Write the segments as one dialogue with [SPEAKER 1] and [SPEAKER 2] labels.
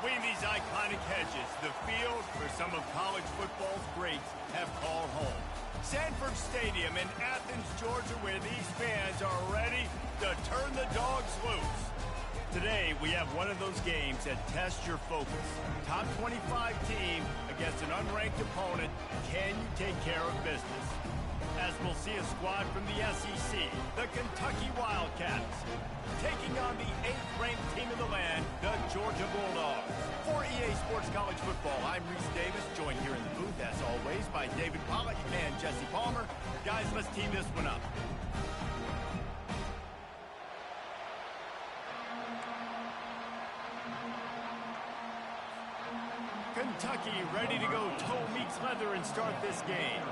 [SPEAKER 1] Between these iconic hedges, the field where some of college football's greats have called home. Sanford Stadium in Athens, Georgia, where these fans are ready to turn the dogs loose. Today, we have one of those games that tests your focus. Top 25 team against an unranked opponent. Can you take care of business? As we'll see a squad from the SEC, the Kentucky Wildcats, taking on the 8th-ranked team in the land, the Georgia Bulldogs. For EA Sports College Football, I'm Reese Davis, joined here in the booth, as always, by David Pollack and Jesse Palmer. Guys, let's team this one up. Kentucky ready to go toe meets leather and start this game.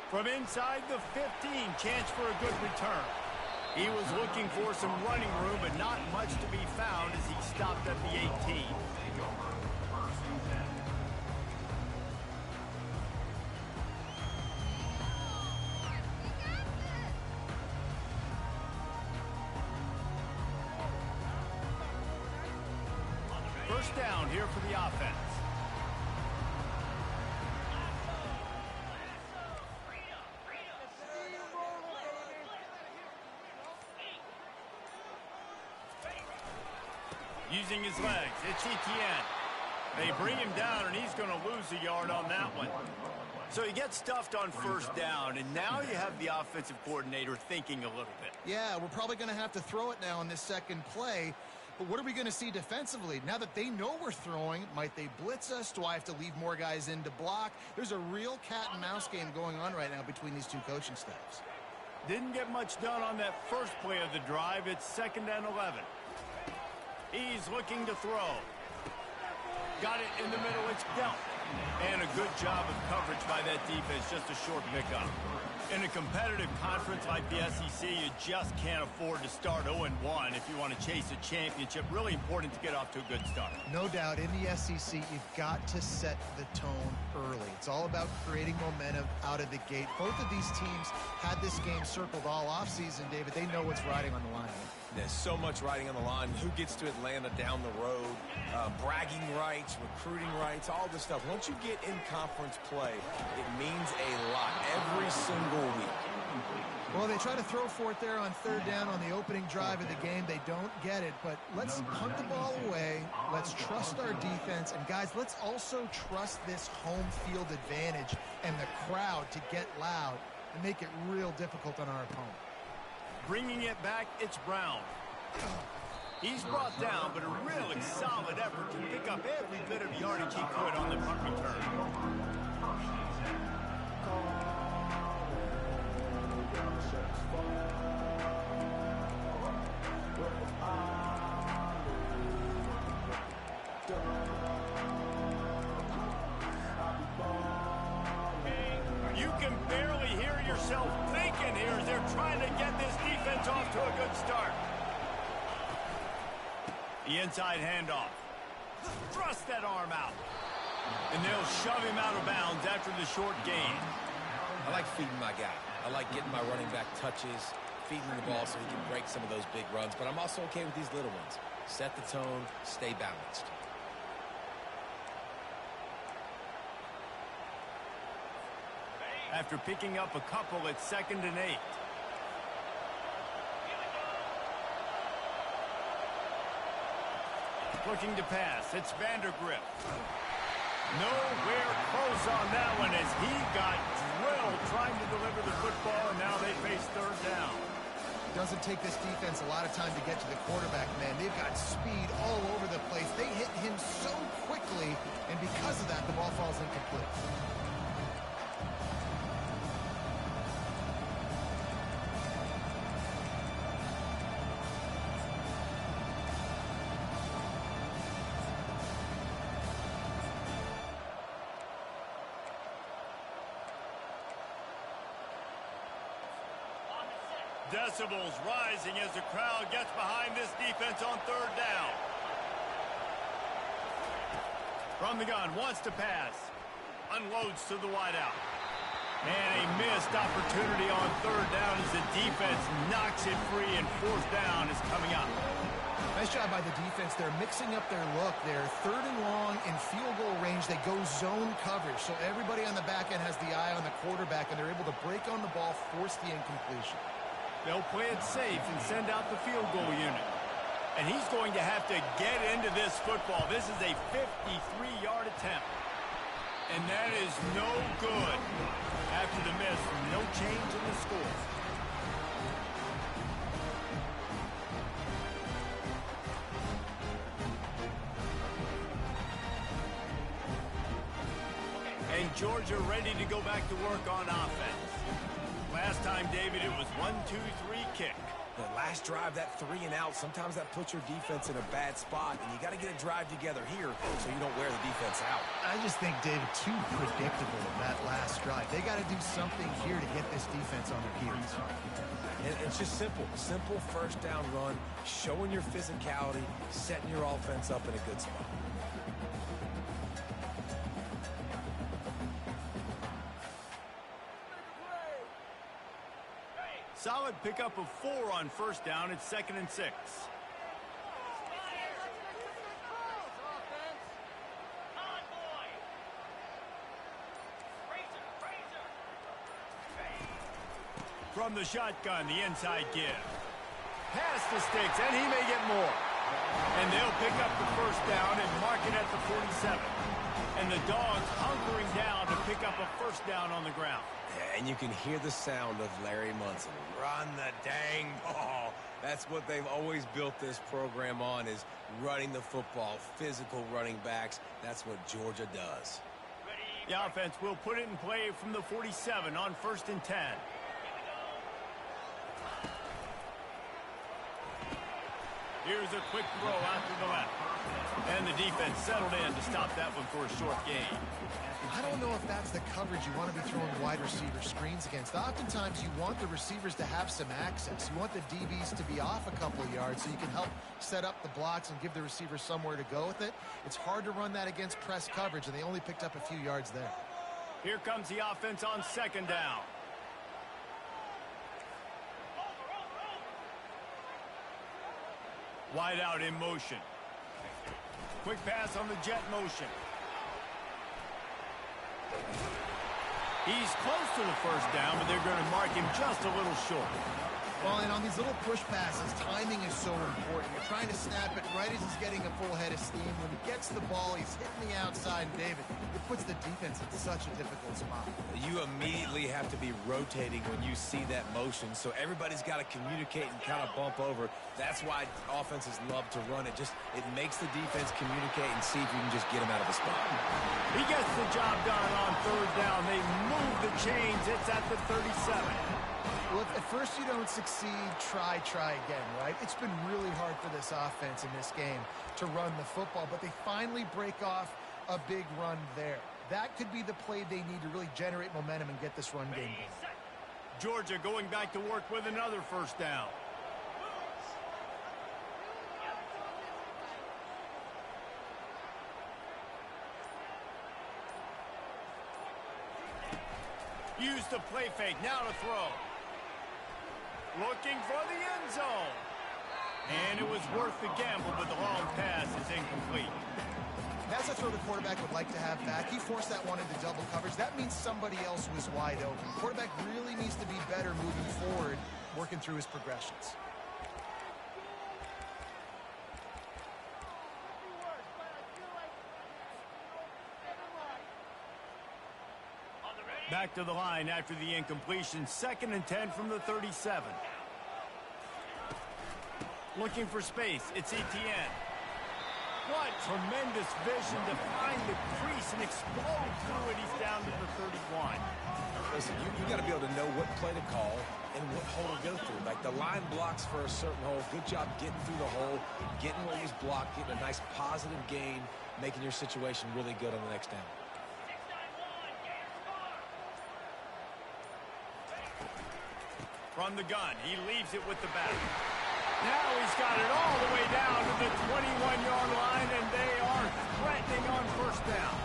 [SPEAKER 1] From inside the 15, chance for a good return. He was looking for some running room, but not much to be found as he stopped at the 18. First down here for the offense. Using his legs, it's Etienne. They bring him down, and he's going to lose a yard on that one. So he gets stuffed on first down, and now you have the offensive coordinator thinking a little bit.
[SPEAKER 2] Yeah, we're probably going to have to throw it now in this second play. But what are we going to see defensively? Now that they know we're throwing, might they blitz us? Do I have to leave more guys in to block? There's a real cat-and-mouse game going on right now between these two coaching staffs.
[SPEAKER 1] Didn't get much done on that first play of the drive. It's 2nd and 11. He's looking to throw. Got it in the middle. It's dealt. And a good job of coverage by that defense. Just a short pickup. In a competitive conference like the SEC, you just can't afford to start 0-1 if you want to chase a championship. Really important to get off to a good start.
[SPEAKER 2] No doubt, in the SEC, you've got to set the tone early. It's all about creating momentum out of the gate. Both of these teams had this game circled all offseason, David. They know what's riding on the line.
[SPEAKER 3] There's so much riding on the line. Who gets to Atlanta down the road? Bragging rights, recruiting rights, all this stuff. Once you get in conference play, it means a lot every single week.
[SPEAKER 2] Well, they try to throw for it there on third down on the opening drive of the game. They don't get it, but let's punt the ball away. Let's trust our defense. And, guys, let's also trust this home field advantage and the crowd to get loud and make it real difficult on our opponent.
[SPEAKER 1] Bringing it back, it's Brown. He's brought down, but a really solid effort to pick up every bit of yardage he could on the punt return. You can barely hear yourself thinking here as they're trying to get this defense off to a good start. The inside handoff. Thrust that arm out. And they'll shove him out of bounds after the short gain.
[SPEAKER 3] I like feeding my guy. I like getting my running back touches, feeding the ball so he can break some of those big runs. But I'm also okay with these little ones. Set the tone, stay balanced.
[SPEAKER 1] After picking up a couple, it's 2nd and 8. Looking to pass. It's Vandergrift. Nowhere close on that one as he got drilled trying to deliver the football, and now they face third down.
[SPEAKER 2] Doesn't take this defense a lot of time to get to the quarterback, man. They've got speed all over the place. They hit him so quickly, and because of that, the ball falls incomplete.
[SPEAKER 1] Decibels rising as the crowd gets behind this defense on third down. From the gun, wants to pass. Unloads to the wideout. And a missed opportunity on third down as the defense knocks it free, and fourth down is coming up.
[SPEAKER 2] Nice job by the defense. They're mixing up their look. They're third and long in field goal range. They go zone coverage, so everybody on the back end has the eye on the quarterback, and they're able to break on the ball, force the incompletion.
[SPEAKER 1] They'll play it safe and send out the field goal unit. And he's going to have to get into this football. This is a 53-yard attempt. And that is no good. After the miss, no change in the score. And Georgia ready to go back to work on offense. Last time, David, it was 1-2-3 kick.
[SPEAKER 3] The last drive, that 3 and out, sometimes that puts your defense in a bad spot, and you got to get a drive together here so you don't wear the defense out.
[SPEAKER 2] I just think, David, too predictable that last drive. They got to do something here to get this defense on their heels.
[SPEAKER 3] And it's just simple first down run, showing your physicality, setting your offense up in a good spot.
[SPEAKER 1] Solid pickup of 4 on first down. It's 2nd and 6. From the shotgun, the inside give. Pass to Sticks, and he may get more. And they'll pick up the first down and mark it at the 47. And the Dogs hunkering down to pick up a first down on the ground.
[SPEAKER 3] Yeah, and you can hear the sound of Larry Munson. Run the dang ball. That's what they've always built this program on, is running the football, physical running backs. That's what Georgia does.
[SPEAKER 1] The offense will put it in play from the 47 on 1st and 10. Here's a quick throw out to the left. And the defense settled in to stop that one for a short gain.
[SPEAKER 2] I don't know if that's the coverage you want to be throwing wide receiver screens against. Oftentimes, you want the receivers to have some access. You want the DBs to be off a couple of yards so you can help set up the blocks and give the receivers somewhere to go with it. It's hard to run that against press coverage, and they only picked up a few yards there.
[SPEAKER 1] Here comes the offense on 2nd down. Wide out in motion. Quick pass on the jet motion. He's close to the first down, but they're going to mark him just a little short.
[SPEAKER 2] Well, and on these little push passes, timing is so important. You're trying to snap it right as he's getting a full head of steam. When he gets the ball, he's hitting the outside, and David, it puts the defense in such a difficult spot.
[SPEAKER 3] You immediately have to be rotating when you see that motion, so everybody's got to communicate and kind of bump over. That's why offenses love to run it. It makes the defense communicate and see if you can just get him out of the spot.
[SPEAKER 1] He gets the job done on 3rd down. They move the chains. It's at the 37.
[SPEAKER 2] Well, if at first you don't succeed, try again, right? It's been really hard for this offense in this game to run the football, but they finally break off a big run there. That could be the play they need to really generate momentum and get this run game going.
[SPEAKER 1] Georgia going back to work with another first down. Use the play fake, now to throw. Looking for the end zone. And it was worth the gamble, but the long pass is incomplete.
[SPEAKER 2] That's a throw the quarterback would like to have back. He forced that one into double coverage. That means somebody else was wide open. The quarterback really needs to be better moving forward, working through his progressions.
[SPEAKER 1] Back to the line after the incompletion. 2nd and 10 from the 37. Looking for space. It's Etienne. What tremendous vision to find the crease and explode through it. He's down to the 31.
[SPEAKER 3] Listen, you got to be able to know what play to call and what hole to go through. Like the line blocks for a certain hole. Good job getting through the hole, getting where he's blocked, getting a nice positive gain, making your situation really good on the next down.
[SPEAKER 1] From the gun, he leaves it with the back. Now he's got it all the way down to the 21-yard line, and they are threatening on first down.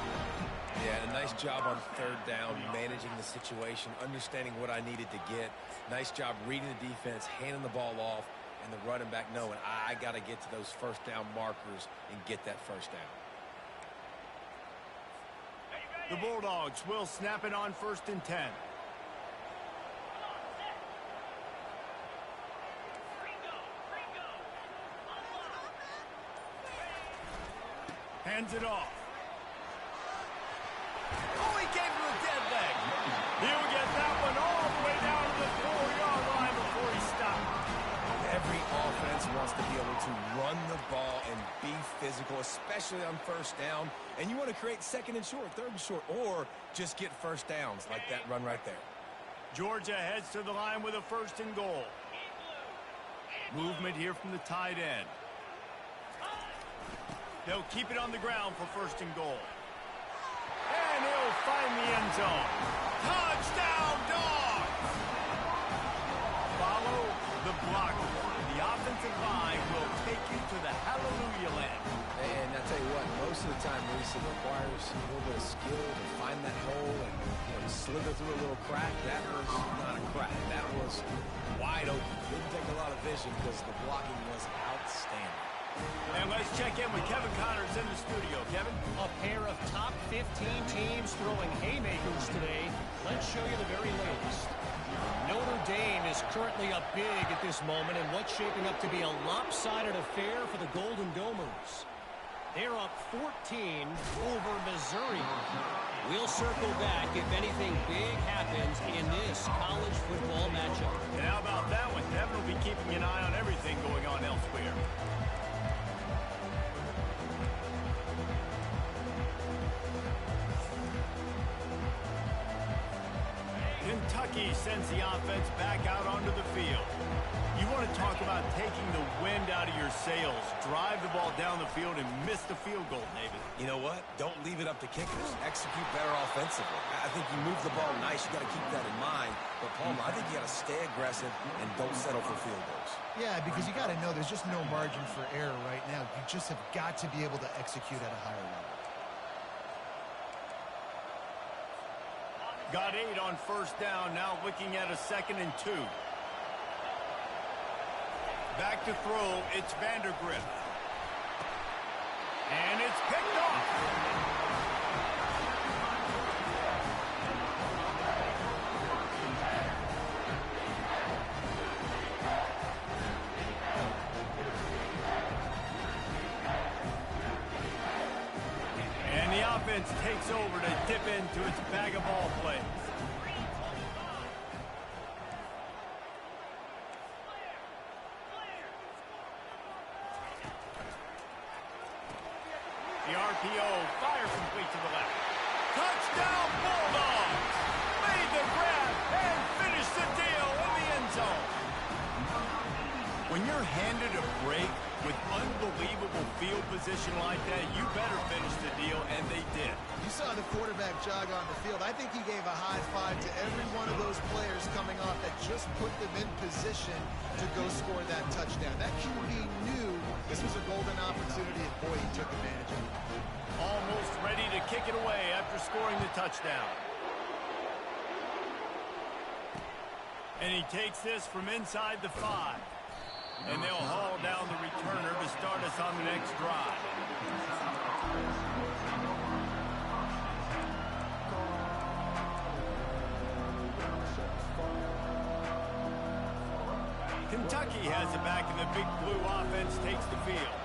[SPEAKER 3] Yeah, and a nice job on third down, managing the situation, understanding what I needed to get. Nice job reading the defense, handing the ball off, and the running back knowing I got to get to those first down markers and get that first down.
[SPEAKER 1] The Bulldogs will snap it on 1st and 10. Hands it off. Oh, he gave him a dead leg. He'll get that one all the way down to the 4-yard line before he stopped.
[SPEAKER 3] Every offense wants to be able to run the ball and be physical, especially on first down. And you want to create 2nd and short, 3rd and short, or just get first downs like that run right there.
[SPEAKER 1] Georgia heads to the line with a 1st and goal. Movement here from the tight end. They'll keep it on the ground for 1st and goal. And he'll find the end zone. Touchdown, Dogs! Follow the blocker. The offensive line will take you to the hallelujah land.
[SPEAKER 3] And I tell you what, most of the time, Reese, it requires a little bit of skill to find that hole and slither through a little crack. That was not a crack. That was wide open. Didn't take a lot of vision because the blocking was outstanding.
[SPEAKER 1] And let's check in with Kevin Connors in the studio. Kevin?
[SPEAKER 4] A pair of top 15 teams throwing haymakers today. Let's show you the very latest. Notre Dame is currently up big at this moment in what's shaping up to be a lopsided affair for the Golden Domers. They're up 14 over Missouri. We'll circle back if anything big happens in this college football matchup.
[SPEAKER 1] And how about that one? Kevin will be keeping an eye on everything going on elsewhere. Kentucky sends the offense back out onto the field. You want to talk about taking the wind out of your sails. Drive the ball down the field and miss the field goal, David.
[SPEAKER 3] You know what? Don't leave it up to kickers. Execute better offensively. I think you move the ball nice. You got to keep that in mind. But, Palmer, I think you got to stay aggressive and don't settle for field goals.
[SPEAKER 2] Yeah, because you got to know there's just no margin for error right now. You just have got to be able to execute at a higher level.
[SPEAKER 1] Got 8 on 1st down, now looking at a 2nd and 2. Back to throw, it's Vandergrift. And it's picked off. And the offense takes over to dip into its bag of ball plays. The RPO, fire complete to the left. Touchdown, Bulldogs! Made the grab and finished the deal in the end zone. When you're handed a break with unbelievable field position like that, you better finish the deal, and they did.
[SPEAKER 2] You saw the quarterback jog on the field. I think he gave a high five to every one of those players coming off that just put them in position to go score that touchdown. That QB knew this was a golden opportunity, and boy, he took advantage of it.
[SPEAKER 1] Almost ready to kick it away after scoring the touchdown. And he takes this from inside the 5. And they'll haul down the returner to start us on the next drive. Kentucky has it back, and the Big Blue offense takes the field.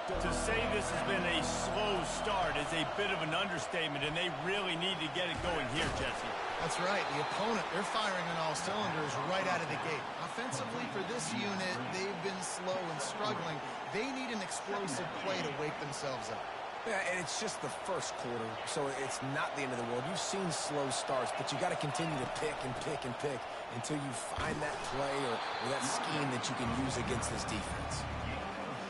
[SPEAKER 1] To say this has been a slow start is a bit of an understatement, and they really need to get it going here, Jesse.
[SPEAKER 2] That's right. The opponent, they're firing on all cylinders right out of the gate. Offensively, for this unit, they've been slow and struggling. They need an explosive play to wake themselves up.
[SPEAKER 3] Yeah, and it's just the first quarter, so it's not the end of the world. You've seen slow starts, but you got to continue to pick and pick and pick until you find that play or that scheme that you can use against this defense.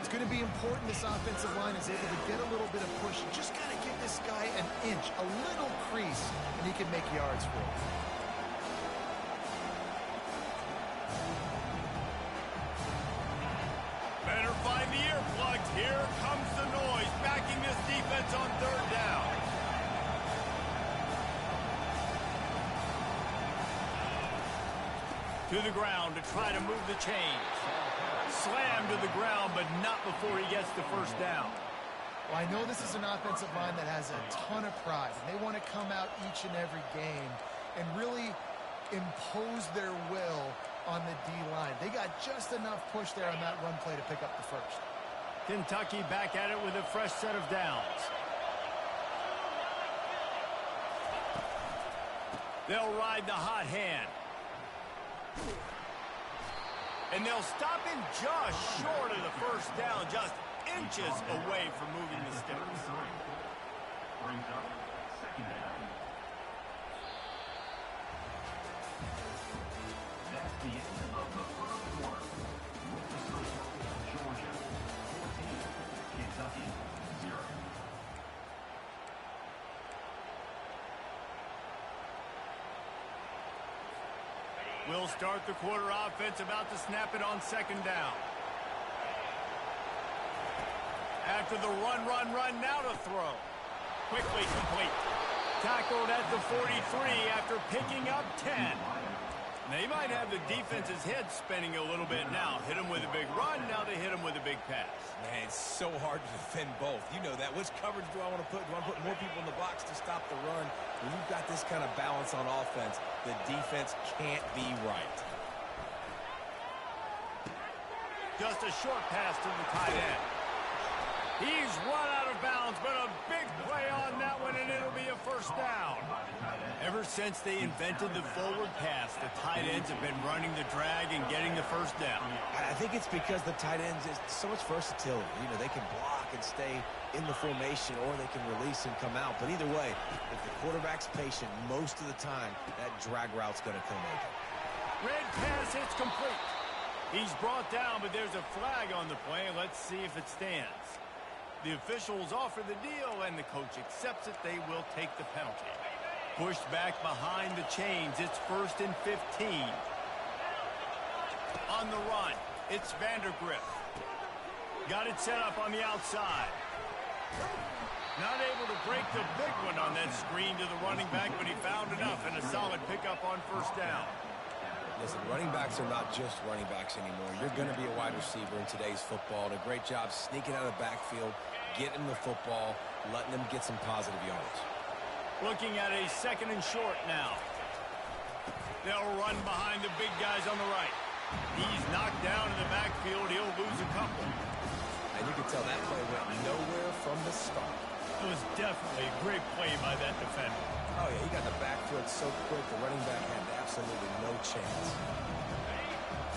[SPEAKER 2] It's going to be important this offensive line is able to get a little bit of push. You just got to give this guy an inch, a little crease, and he can make yards for it.
[SPEAKER 1] Better find the earplugs. Here comes the noise, backing this defense on 3rd down. To the ground to try to move the chains. Slam to the ground, but not before he gets the first down.
[SPEAKER 2] Well, I know this is an offensive line that has a ton of pride. And they want to come out each and every game and really impose their will on the D-line. They got just enough push there on that run play to pick up the first.
[SPEAKER 1] Kentucky back at it with a fresh set of downs. They'll ride the hot hand. And they'll stop him just short of the first down, just inches away from moving the sticks.
[SPEAKER 5] Brings up second down. That's the end of the first quarter. Georgia 14, Kentucky 0.
[SPEAKER 1] We'll start the quarter offense, about to snap it on second down. After the run, now to throw. Quickly complete. Tackled at the 43 after picking up 10. They might have the defense's head spinning a little bit now. Hit him with a big run, now they hit him with a big pass.
[SPEAKER 3] Man, it's so hard to defend both. You know that. Which coverage do I want to put? Do I put more people in the box to stop the run? When you've got this kind of balance on offense, the defense can't be right.
[SPEAKER 1] Just a short pass to the tight end. He's run out of bounds, but a big play on that one, and it'll be a first down. Ever since they invented the forward pass, the tight ends have been running the drag and getting the first down.
[SPEAKER 3] I think it's because the tight ends is so much versatility. You know, they can block and stay in the formation, or they can release and come out. But either way, if the quarterback's patient, most of the time, that drag route's going to come open.
[SPEAKER 1] Red pass hits complete. He's brought down, but there's a flag on the play. Let's see if it stands. The officials offer the deal, and the coach accepts it. They will take the penalty. Pushed back behind the chains. It's 1st and 15. On the run, it's Vandergriff. Got it set up on the outside. Not able to break the big one on that screen to the running back, but he found enough and a solid pickup on first down.
[SPEAKER 3] Listen, running backs are not just running backs anymore. You're going to be a wide receiver in today's football, and a great job sneaking out of the backfield, getting the football, letting them get some positive yards.
[SPEAKER 1] Looking at a 2nd and short now. They'll run behind the big guys on the right. He's knocked down in the backfield. He'll lose a couple.
[SPEAKER 3] And you can tell that play went nowhere from the start.
[SPEAKER 1] It was definitely a great play by that defender.
[SPEAKER 3] Oh, yeah, he got the backfield so quick, the running back had absolutely no chance.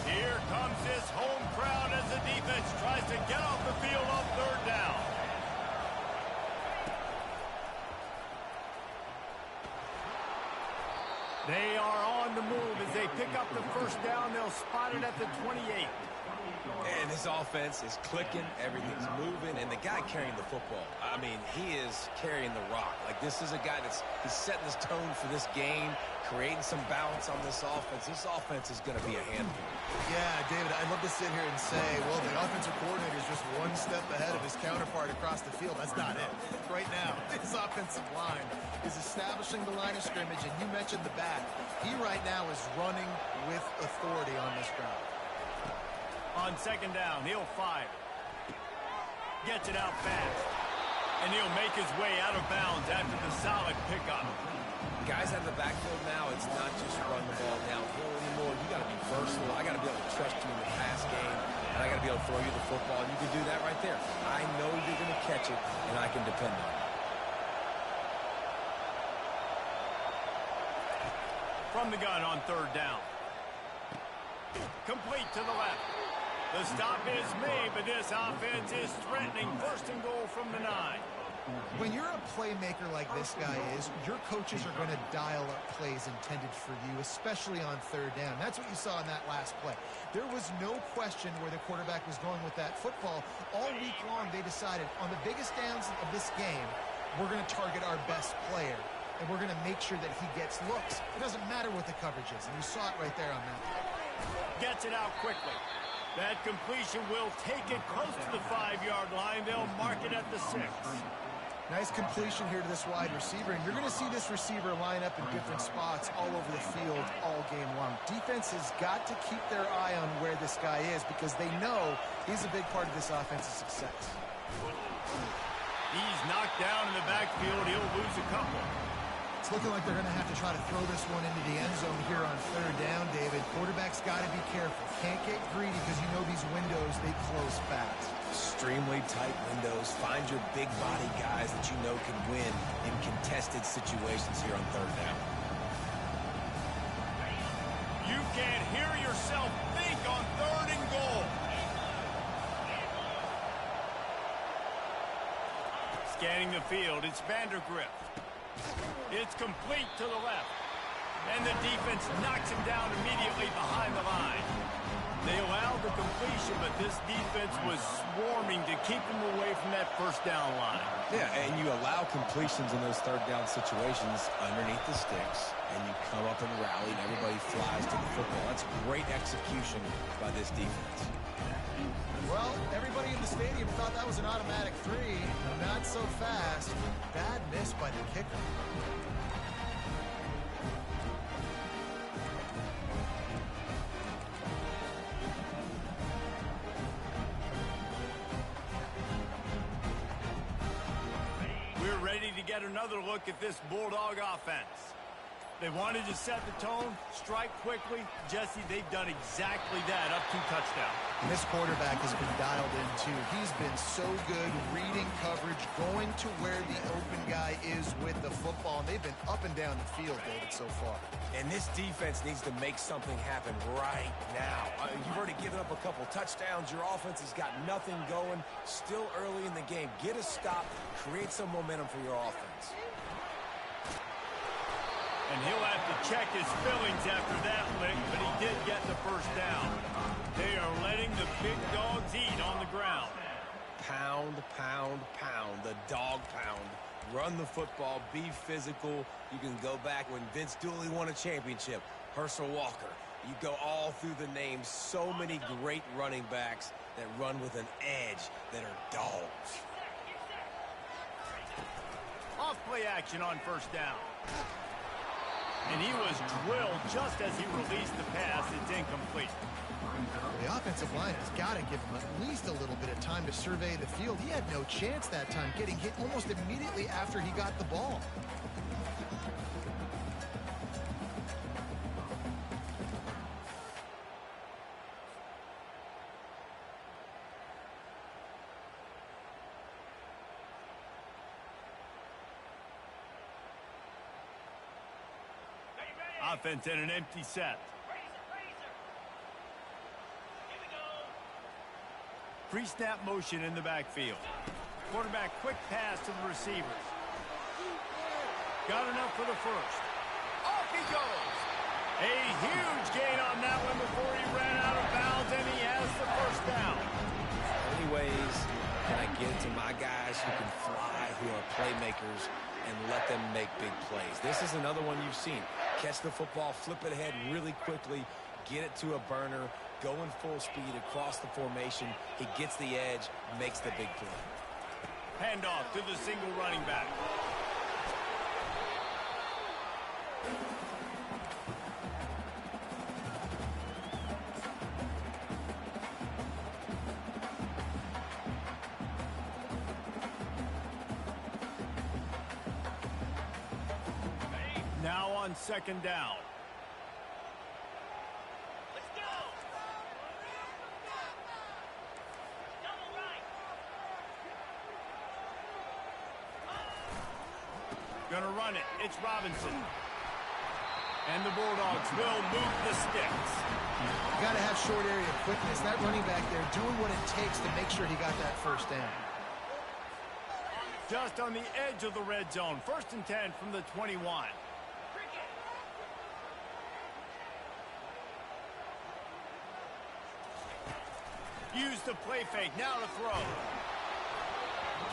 [SPEAKER 1] Here comes this home crowd as the defense tries to get off the field on 3rd down. They are on the move as they pick up the first down. They'll spot it at the 28.
[SPEAKER 3] And this offense is clicking, everything's moving, and the guy carrying the football, I mean, he is carrying the rock. Like, this is a guy he's setting this tone for this game, creating some balance on this offense. This offense is going to be a handful.
[SPEAKER 2] Yeah, David, I'd love to sit here and say, well, the offensive coordinator is just one step ahead of his counterpart across the field. That's not it. Right now, this offensive line is establishing the line of scrimmage, and you mentioned the back. He right now is running with authority on this ground.
[SPEAKER 1] On 2nd down, he'll fire. Gets it out fast. And he'll make his way out of bounds after the solid pickup.
[SPEAKER 3] Guys out of the backfield now, it's not just run the ball downhill anymore. You got to be versatile. I got to be able to trust you in the pass game, and I got to be able to throw you the football, and you can do that right there. I know you're going to catch it, and I can depend on it.
[SPEAKER 1] From the gun on 3rd down. Complete to the left. The stop is made, but this offense is threatening 1st and goal from the 9.
[SPEAKER 2] When you're a playmaker like this guy is, your coaches are going to dial up plays intended for you, especially on 3rd down. That's what you saw in that last play. There was no question where the quarterback was going with that football. All week long, they decided on the biggest downs of this game, we're going to target our best player, and we're going to make sure that he gets looks. It doesn't matter what the coverage is, and you saw it right there on that play.
[SPEAKER 1] Gets it out quickly. That completion will take it close to the 5-yard line. They'll mark it at the 6.
[SPEAKER 2] Nice completion here to this wide receiver, and you're going to see this receiver line up in different spots all over the field all game long. Defense has got to keep their eye on where this guy is because they know he's a big part of this offense's success.
[SPEAKER 1] He's knocked down in the backfield. He'll lose a couple.
[SPEAKER 2] It's looking like they're going to have to try to throw this one into the end zone here on third down, David. Quarterback's got to be careful. Can't get greedy because you know these windows, they close fast.
[SPEAKER 3] Extremely tight windows. Find your big body guys that you know can win in contested situations here on third down.
[SPEAKER 1] You can't hear yourself think on third and goal. Scanning the field, it's Vandergrift. It's complete to the left. And the defense knocks him down immediately behind the line. They allowed the completion, but this defense was swarming to keep him away from that first down line.
[SPEAKER 3] Yeah, and you allow completions in those third down situations underneath the sticks, and you come up and rally, and everybody flies to the football. That's great execution by this defense.
[SPEAKER 2] Well, everybody in the stadium thought that was an automatic 3. Not so fast. Bad miss by the kicker.
[SPEAKER 1] We're ready to get another look at this Bulldog offense. They wanted to set the tone, strike quickly. Jesse, they've done exactly that, up 2 touchdowns.
[SPEAKER 2] And this quarterback has been dialed in, too. He's been so good reading coverage, going to where the open guy is with the football. And they've been up and down the field, David, so far.
[SPEAKER 3] And this defense needs to make something happen right now. You've already given up a couple touchdowns. Your offense has got nothing going. Still early in the game. Get a stop. Create some momentum for your offense.
[SPEAKER 1] And he'll have to check his fillings after that lick, but he did get the first down. They are letting the big dogs eat on the ground.
[SPEAKER 3] Pound, pound, pound. The dog pound. Run the football. Be physical. You can go back when Vince Dooley won a championship. Herschel Walker. You go all through the names. So many great running backs that run with an edge that are dogs.
[SPEAKER 1] Off play action on first down. And he was drilled just as he released the pass. It's incomplete.
[SPEAKER 2] The offensive line has got to give him at least a little bit of time to survey the field. He had no chance that time, getting hit almost immediately after he got the ball.
[SPEAKER 1] Offense in an empty set. Pre-snap motion in the backfield. Quarterback quick pass to the receivers. Got enough for the first. Off he goes. A huge gain on that one before he ran out of bounds, and he has the first down.
[SPEAKER 3] How many ways can I get it to my guys who can fly, who are playmakers, and let them make big plays? This is another one you've seen. Catch the football, flip it ahead really quickly, get it to a burner, go in full speed across the formation. He gets the edge, makes the big play.
[SPEAKER 1] Handoff to the single running back. Now on second down.
[SPEAKER 6] Let's go. Double right.
[SPEAKER 1] Gonna run it. It's Robinson. And the Bulldogs will move the sticks.
[SPEAKER 2] You got to have short area quickness. That running back there doing what it takes to make sure he got that first down.
[SPEAKER 1] Just on the edge of the red zone. 1st and 10 from the 21. Use the play fake. Now to throw.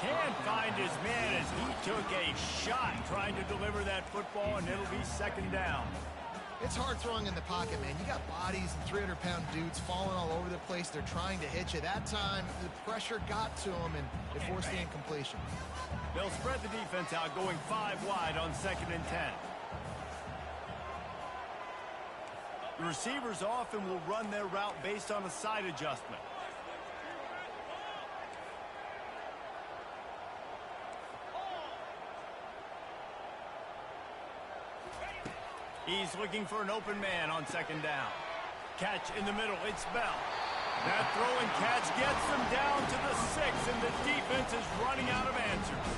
[SPEAKER 1] Can't find his man as he took a shot trying to deliver that football, and it'll be second down.
[SPEAKER 2] It's hard throwing in the pocket, man. You got bodies and 300-pound dudes falling all over the place. They're trying to hit you. That time, the pressure got to them, and it forced the incompletion.
[SPEAKER 1] They'll spread the defense out, going 5 wide on 2nd and 10. The receivers often will run their route based on a side adjustment. He's looking for an open man on 2nd down. Catch in the middle. It's Bell. That throw and catch gets them down to the 6, and the defense is running out of answers.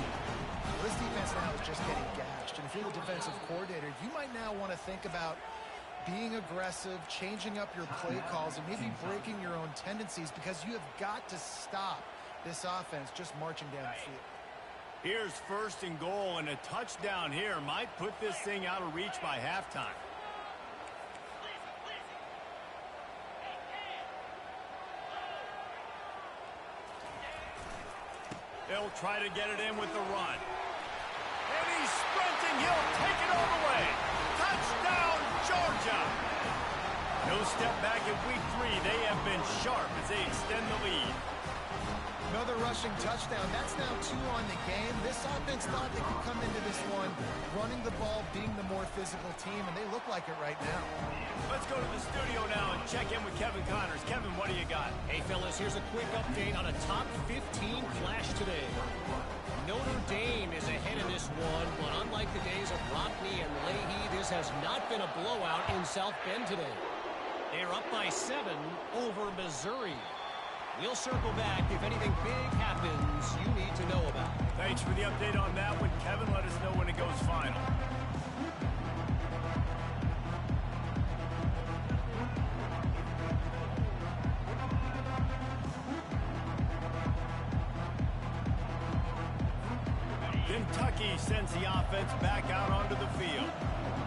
[SPEAKER 2] This defense now is just getting gashed, and if you're the defensive coordinator, you might now want to think about being aggressive, changing up your play calls, and maybe breaking your own tendencies, because you have got to stop this offense just marching down the field.
[SPEAKER 1] Here's 1st and goal, and a touchdown here might put this thing out of reach by halftime. They'll try to get it in with the run. And he's sprinting. He'll take it all the way. Touchdown, Georgia! No step back in week 3. They have been sharp as they extend the lead.
[SPEAKER 2] Another rushing touchdown. That's now 2 on the game. This offense thought they could come into this one running the ball, being the more physical team, and they look like it right now.
[SPEAKER 1] Let's go to the studio now and check in with Kevin Connors. Kevin, what do you got?
[SPEAKER 4] Hey, fellas, here's a quick update on a top 15 flash today. Notre Dame is ahead in this one, but unlike the days of Rockney and Leahy, this has not been a blowout in South Bend today. They're up by 7 over Missouri. We'll circle back if anything big happens you need to know about.
[SPEAKER 1] Thanks for the update on that one, Kevin. Let us know when it goes final. Kentucky sends the offense back out onto the field.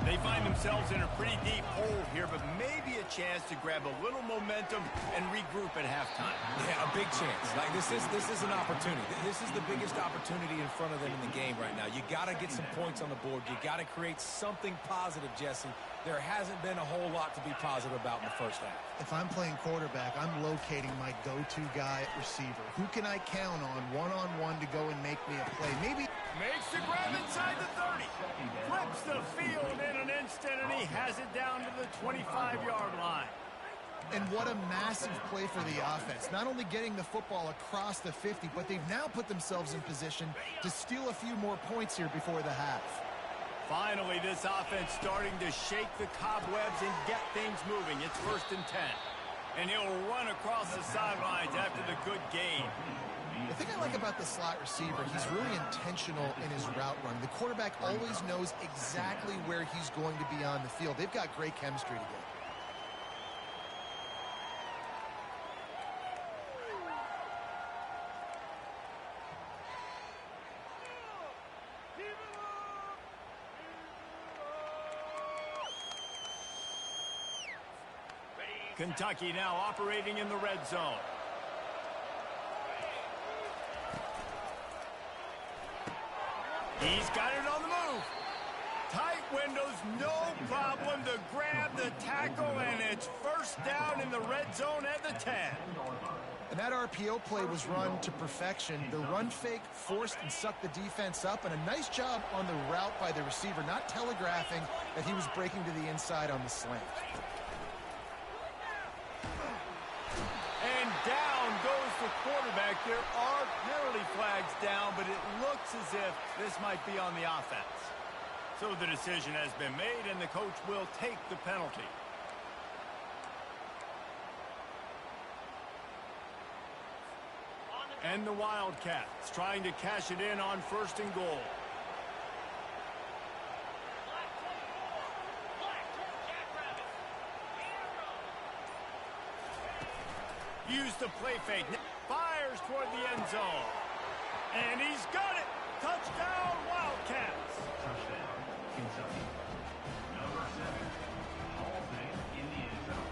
[SPEAKER 1] They find themselves in a pretty deep hole here, but maybe a chance to grab a little momentum and regroup at halftime.
[SPEAKER 3] Yeah, a big chance. Like this is an opportunity. This is the biggest opportunity in front of them in the game right now. You got to get some points on the board. You got to create something positive, Jesse. There hasn't been a whole lot to be positive about in the first half.
[SPEAKER 2] If I'm playing quarterback, I'm locating my go-to guy at receiver. Who can I count on one-on-one to go and make me a play? Maybe
[SPEAKER 1] makes the grab inside the 30. Flips the field in an instant, and he has it down to the 25-yard line.
[SPEAKER 2] And what a massive play for the offense. Not only getting the football across the 50, but they've now put themselves in position to steal a few more points here before the half.
[SPEAKER 1] Finally, this offense starting to shake the cobwebs and get things moving. It's 1st and 10. And he'll run across the sidelines after the good gain.
[SPEAKER 2] The thing I like about the slot receiver, he's really intentional in his route run. The quarterback always knows exactly where he's going to be on the field. They've got great chemistry together.
[SPEAKER 1] Kentucky now operating in the red zone. He's got it on the move. Tight windows, no problem to grab the tackle, and it's 1st down in the red zone at the 10.
[SPEAKER 2] And that RPO play was run to perfection. The run fake forced and sucked the defense up, and a nice job on the route by the receiver, not telegraphing that he was breaking to the inside on the slant.
[SPEAKER 1] And down goes the quarterback. There are penalty flags down, but it looks as if this might be on the offense. So the decision has been made, and the coach will take the penalty. And the Wildcats trying to cash it in on 1st and goal. Use the play fake. Fires toward the end zone. And he's got it. Touchdown, Wildcats.
[SPEAKER 5] Touchdown, Kentucky. Number 7, Halsey in the end zone.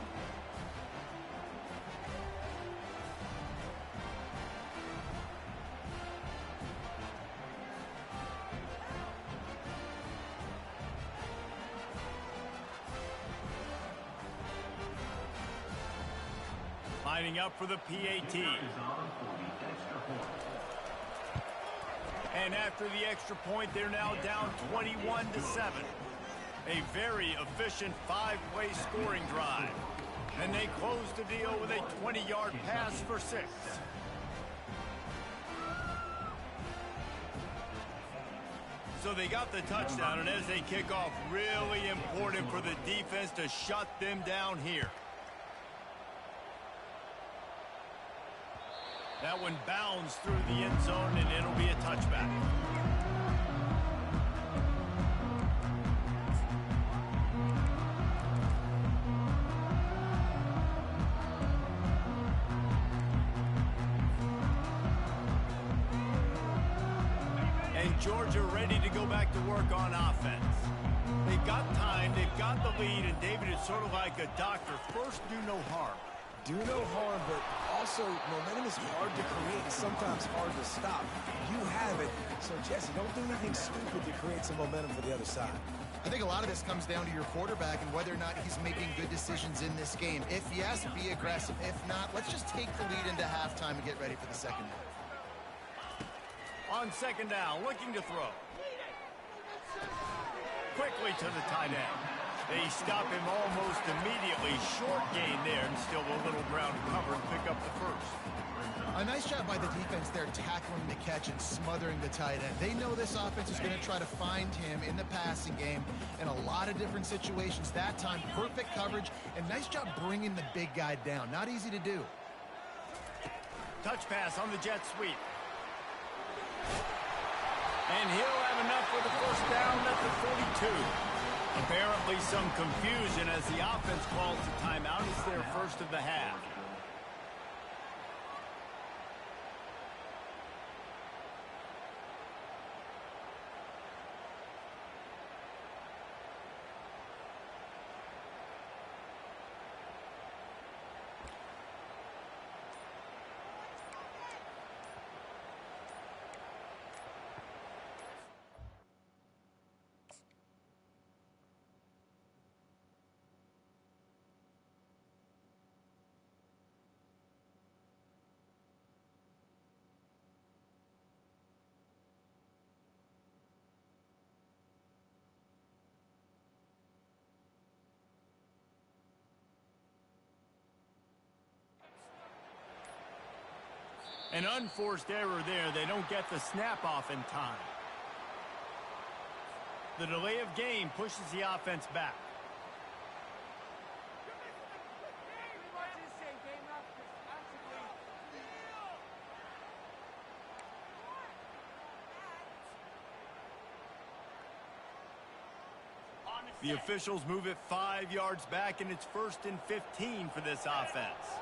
[SPEAKER 1] lining up for the PAT. And after the extra point, they're now down 21-7. A very efficient five-play scoring drive. And they close the deal with a 20-yard pass for 6. So they got the touchdown, and as they kick off, really important for the defense to shut them down here. That one bounds through the end zone, and it'll be a touchback. And Georgia ready to go back to work on offense. They've got time, they've got the lead, and David is sort of like a doctor. First, do no harm.
[SPEAKER 3] Do no harm, but also momentum is hard to create and sometimes hard to stop. You have it, so Jesse, don't do anything stupid to create some momentum for the other side.
[SPEAKER 2] I think a lot of this comes down to your quarterback and whether or not he's making good decisions in this game. If yes, be aggressive. If not, let's just take the lead into halftime and get ready for the second half.
[SPEAKER 1] On second down, looking to throw. Quickly to the tight end. They stop him almost immediately. Short gain there, and still a little ground covered. Pick up the first.
[SPEAKER 2] A nice job by the defense there, tackling the catch and smothering the tight end. They know this offense is going to try to find him in the passing game in a lot of different situations. That time, perfect coverage, and nice job bringing the big guy down. Not easy to do.
[SPEAKER 1] Touch pass on the jet sweep. And he'll have enough for the first down at the 42. Apparently some confusion as the offense calls the timeout. It's their first of the half. An unforced error there. They don't get the snap off in time. The delay of game pushes the offense back. The officials move it 5 yards back, and it's 1st and 15 for this offense.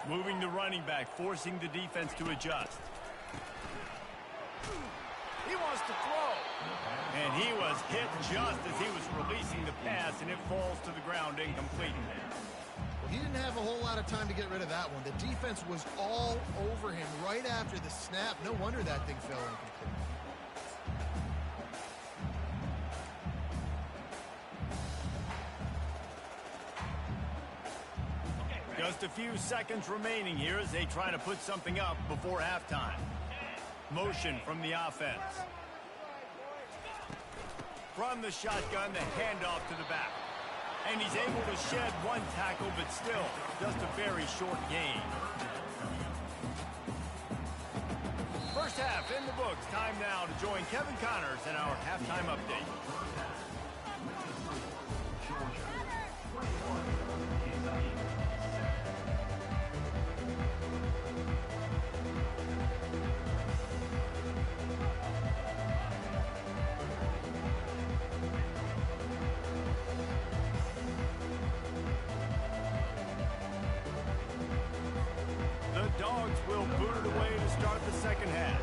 [SPEAKER 1] Moving the running back, forcing the defense to adjust. He wants to throw. And he was hit just as he was releasing the pass, and it falls to the ground incomplete.
[SPEAKER 2] Well, he didn't have a whole lot of time to get rid of that one. The defense was all over him right after the snap. No wonder that thing fell incomplete.
[SPEAKER 1] Just a few seconds remaining here as they try to put something up before halftime. Motion from the offense. From the shotgun, the handoff to the back. And he's able to shed one tackle, but still, just a very short gain. First half in the books. Time now to join Kevin Connors in our halftime update. Will boot it away to start the second half.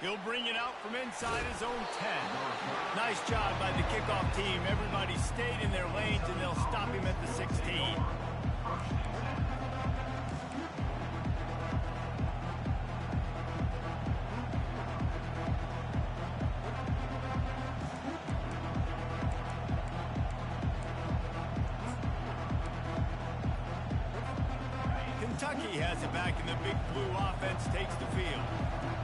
[SPEAKER 1] He'll bring it out from inside his own 10. Nice job by the kickoff team. Everybody stayed in their lanes, and they'll stop him at the 16. Kentucky has it back, and the big blue offense takes the field.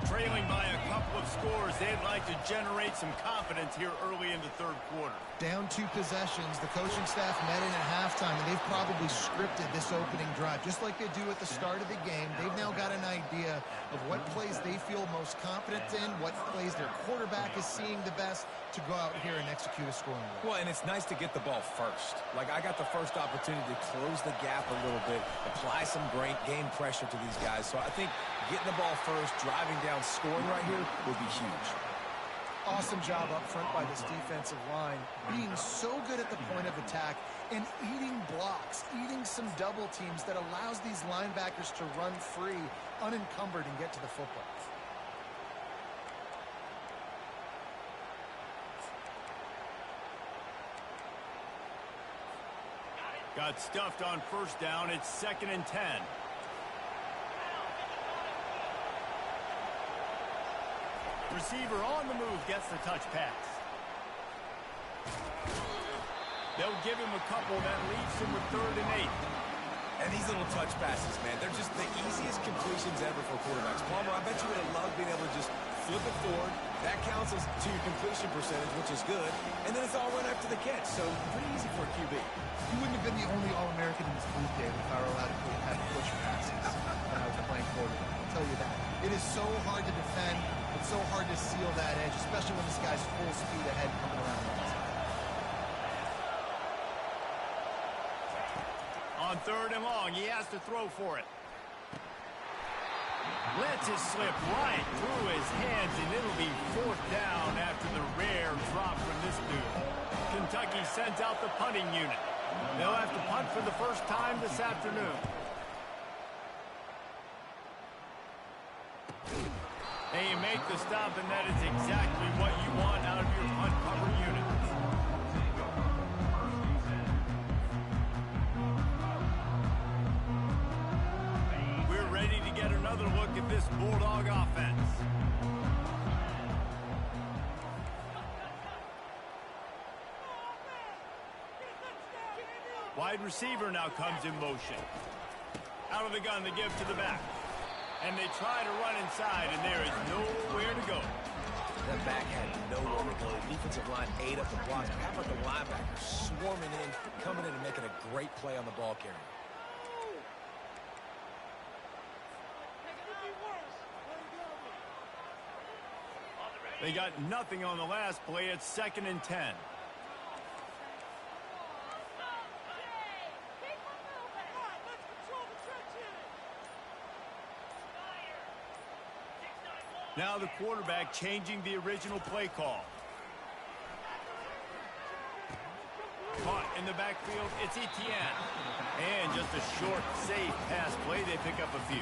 [SPEAKER 1] Trailing by a couple of scores, they'd like to generate some confidence here early in the third quarter.
[SPEAKER 2] Down 2 possessions, the coaching staff met in at halftime, and they've probably scripted this opening drive. Just like they do at the start of the game, they've now got an idea of what plays they feel most confident in, what plays their quarterback is seeing the best to go out here and execute a scoring drive.
[SPEAKER 3] Well, and it's nice to get the ball first. Like, I got the first opportunity to close the gap a little bit, apply some great game pressure to these guys. So I think getting the ball first, driving down, scoring right here would be huge.
[SPEAKER 2] Awesome job up front by this defensive line, being so good at the point of attack and eating blocks, eating some double teams that allows these linebackers to run free, unencumbered, and get to the football.
[SPEAKER 1] Got stuffed on first down. It's 2nd and 10. Receiver on the move gets the touch pass. They'll give him a couple that leaves him with 3rd and 8.
[SPEAKER 3] And these little touch passes, man, they're just the easiest completions ever for quarterbacks. Palmer, I bet you would have loved being able to just flip it forward. That counts as to your completion percentage, which is good. And then it's all run after the catch, so pretty easy for a QB.
[SPEAKER 2] You wouldn't have been the only All-American in this league, David, if I were allowed to have push passes when I was playing quarterback. I'll tell you that. It is so hard to defend. It's so hard to seal that edge, especially when this guy's full speed ahead coming around the outside.
[SPEAKER 1] On 3rd and long, he has to throw for it. Lets it slip right through his hands, and it'll be 4th down after the rare drop from this dude. Kentucky sends out the punting unit. They'll have to punt for the first time this afternoon. And you make the stop, and that is exactly what you want out of your punt cover unit. We're ready to get another look at this Bulldog offense. Wide receiver now comes in motion. Out of the gun, they give to the back. And they try to run inside, and there is nowhere to go.
[SPEAKER 3] That back had nowhere to go. The defensive line ate up the blocks. How about the linebackers swarming in, coming in and making a great play on the ball carrier?
[SPEAKER 1] They got nothing on the last play. It's 2nd and 10. Now the quarterback changing the original play call. Caught in the backfield, it's Etienne. And just a short, safe pass play, they pick up a few.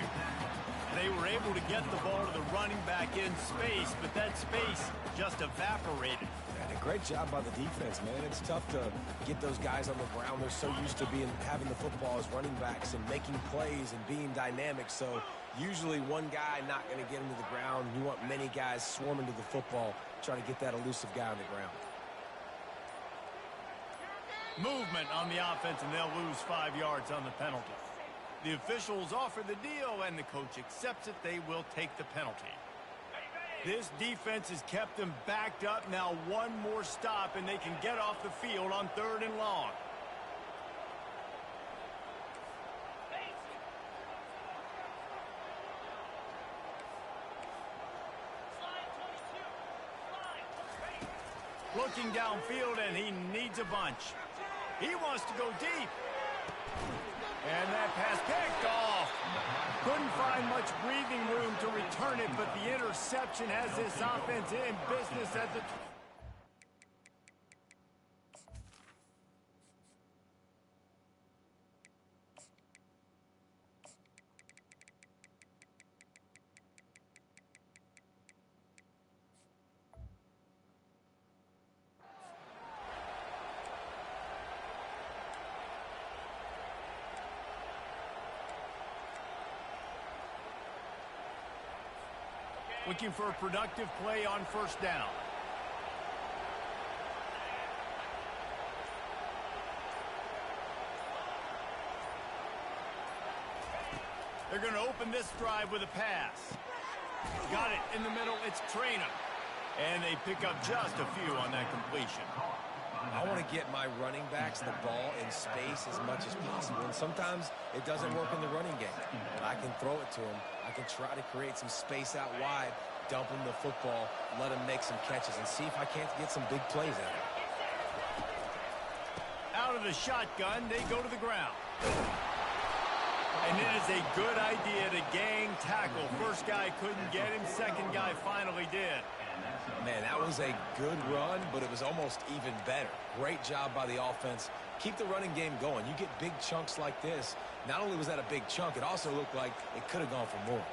[SPEAKER 1] They were able to get the ball to the running back in space, but that space just evaporated.
[SPEAKER 3] And a great job by the defense, man. It's tough to get those guys on the ground. They're so used to having the football as running backs and making plays and being dynamic. So usually one guy not going to get into the ground. You want many guys swarming to the football, try to get that elusive guy on the ground.
[SPEAKER 1] Movement on the offense, and they'll lose 5 yards on the penalty. The officials offer the deal, and the coach accepts it. They will take the penalty. This defense has kept them backed up. Now one more stop, and they can get off the field on 3rd and long. Looking downfield, and he needs a bunch. He wants to go deep. And that pass picked off. Couldn't find much breathing room to return it, but the interception has this offense in business at the... Looking for a productive play on 1st down. They're going to open this drive with a pass. Got it in the middle. It's Trainer. And they pick up just a few on that completion.
[SPEAKER 3] I want to get my running backs the ball in space as much as possible. And sometimes it doesn't work in the running game. But I can throw it to them. I can try to create some space out wide, dump them the football, let them make some catches, and see if I can't get some big plays out of it.
[SPEAKER 1] Out of the shotgun, they go to the ground. And it is a good idea to gang tackle. First guy couldn't get him. Second guy finally did.
[SPEAKER 3] Man, that was a good run, but it was almost even better. Great job by the offense. Keep the running game going. You get big chunks like this. Not only was that a big chunk, it also looked like it could have gone for more.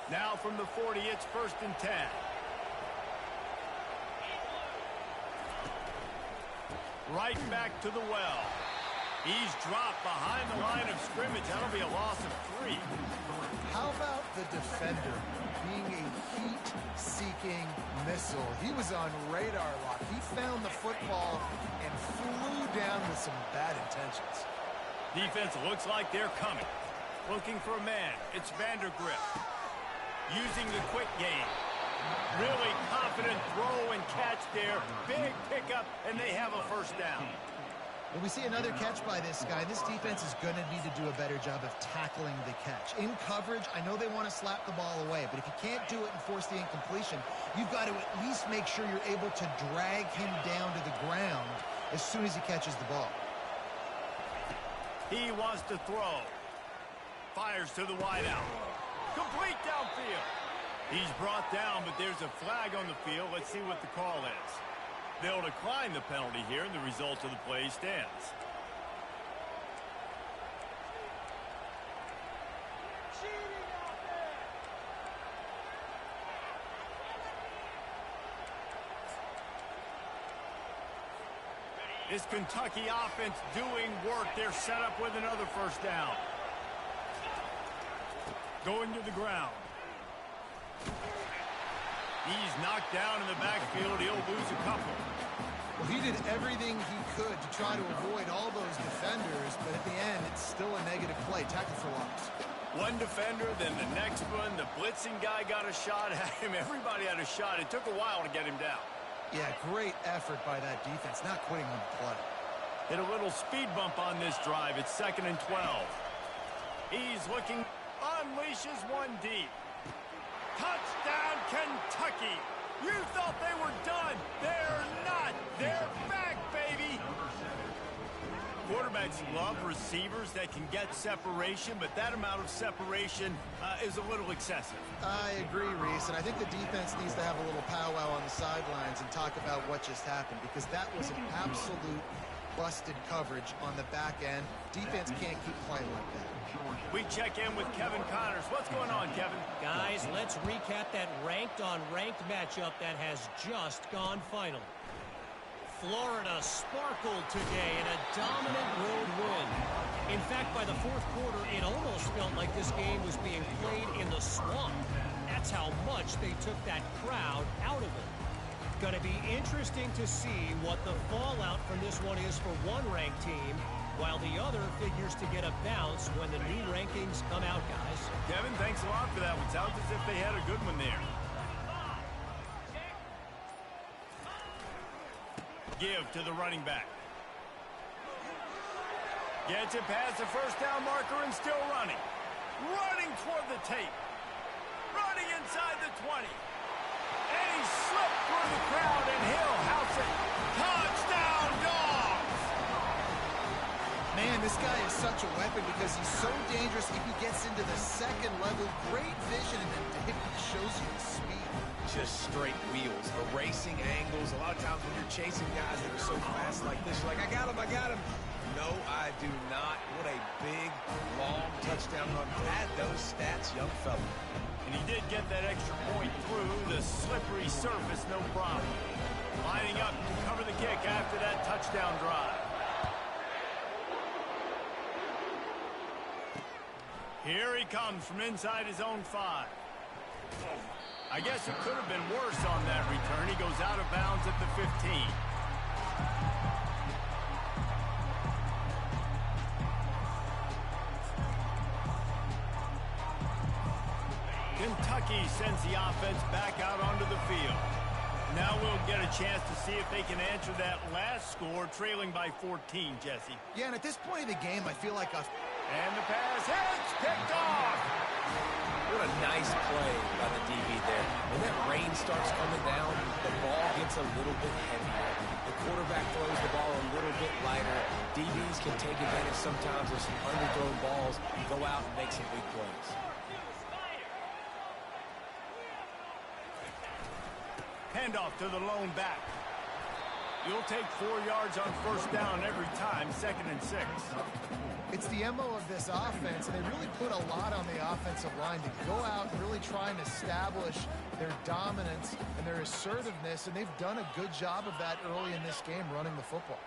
[SPEAKER 1] Now from the 40, it's 1st and 10. Right back to the well. He's dropped behind the line of scrimmage. That'll be a loss of 3.
[SPEAKER 2] How about the defender being a heat-seeking missile? He was on radar lock. He found the football and flew down with some bad intentions.
[SPEAKER 1] Defense looks like they're coming. Looking for a man. It's Vandergrift. Using the quick game. Really confident throw and catch there. Big pickup, and they have a first down.
[SPEAKER 2] Well, we see another catch by this guy. This defense is going to need to do a better job of tackling the catch. In coverage, I know they want to slap the ball away, but if you can't do it and force the incompletion, you've got to at least make sure you're able to drag him down to the ground as soon as he catches the ball.
[SPEAKER 1] He wants to throw. Fires to the wideout. Complete downfield. He's brought down, but there's a flag on the field. Let's see what the call is. They'll decline the penalty here, and the result of the play stands. This Kentucky offense doing work. They're set up with another first down. Going to the ground. He's knocked down in the backfield. He'll lose a couple.
[SPEAKER 2] Well, he did everything he could to try to avoid all those defenders, but at the end, it's still a negative play. Tackle for loss.
[SPEAKER 1] One defender, then the next one. The blitzing guy got a shot at him. Everybody had a shot. It took a while to get him down.
[SPEAKER 2] Yeah, great effort by that defense, not quitting on the play.
[SPEAKER 1] Hit a little speed bump on this drive. It's 2nd and 12. He's looking, unleashes one deep. Touchdown, Kentucky! You thought they were done. They're not. They're back, baby. Quarterbacks love receivers that can get separation, but that amount of separation is a little excessive.
[SPEAKER 2] I agree, Reese, and I think the defense needs to have a little powwow on the sidelines and talk about what just happened, because that was an absolute busted coverage on the back end. Defense can't keep playing like that.
[SPEAKER 1] We check in with Kevin Connors. What's going on, Kevin?
[SPEAKER 4] Guys, let's recap that ranked-on-ranked matchup that has just gone final. Florida sparkled today in a dominant road win. In fact, by the 4th quarter, it almost felt like this game was being played in the swamp. That's how much they took that crowd out of it. Going to be interesting to see what the fallout from this one is for one ranked team, while the other figures to get a bounce when the new rankings come out, guys.
[SPEAKER 1] Kevin, thanks a lot for that one. Sounds as if they had a good one there. Give to the running back. Gets it past the first down marker and still running. Running toward the tape. Running inside the 20. And he slipped through the crowd and he'll house it. Touchdown, Dogs!
[SPEAKER 2] Man, this guy is such a weapon because he's so dangerous if he gets into the second level. Great vision, and then he shows you his speed.
[SPEAKER 3] Just straight wheels, erasing angles. A lot of times when you're chasing guys that are so fast like this, you're like, I got him. No, I do not. What a big, long touchdown run. Add those stats, young fella.
[SPEAKER 1] And he did get that extra point through the slippery surface, no problem. Lining up to cover the kick after that touchdown drive. Here he comes from inside his own 5. I guess it could have been worse on that return. He goes out of bounds at the 15. Kentucky sends the offense back out onto the field. Now we'll get a chance to see if they can answer that last score, trailing by 14, Jesse.
[SPEAKER 2] Yeah, and at this point of the game, I feel like
[SPEAKER 1] And the pass hits, picked off.
[SPEAKER 3] What a nice play by the DB there. When that rain starts coming down, the ball gets a little bit heavier. The quarterback throws the ball a little bit lighter. DBs can take advantage sometimes of some underthrown balls, go out and make some big plays.
[SPEAKER 1] Handoff to the lone back. You'll take 4 yards on first down every time, 2nd and 6.
[SPEAKER 2] it's the MO of this offense, and they really put a lot on the offensive line to go out and really try and establish their dominance and their assertiveness, and they've done a good job of that early in this game running the football.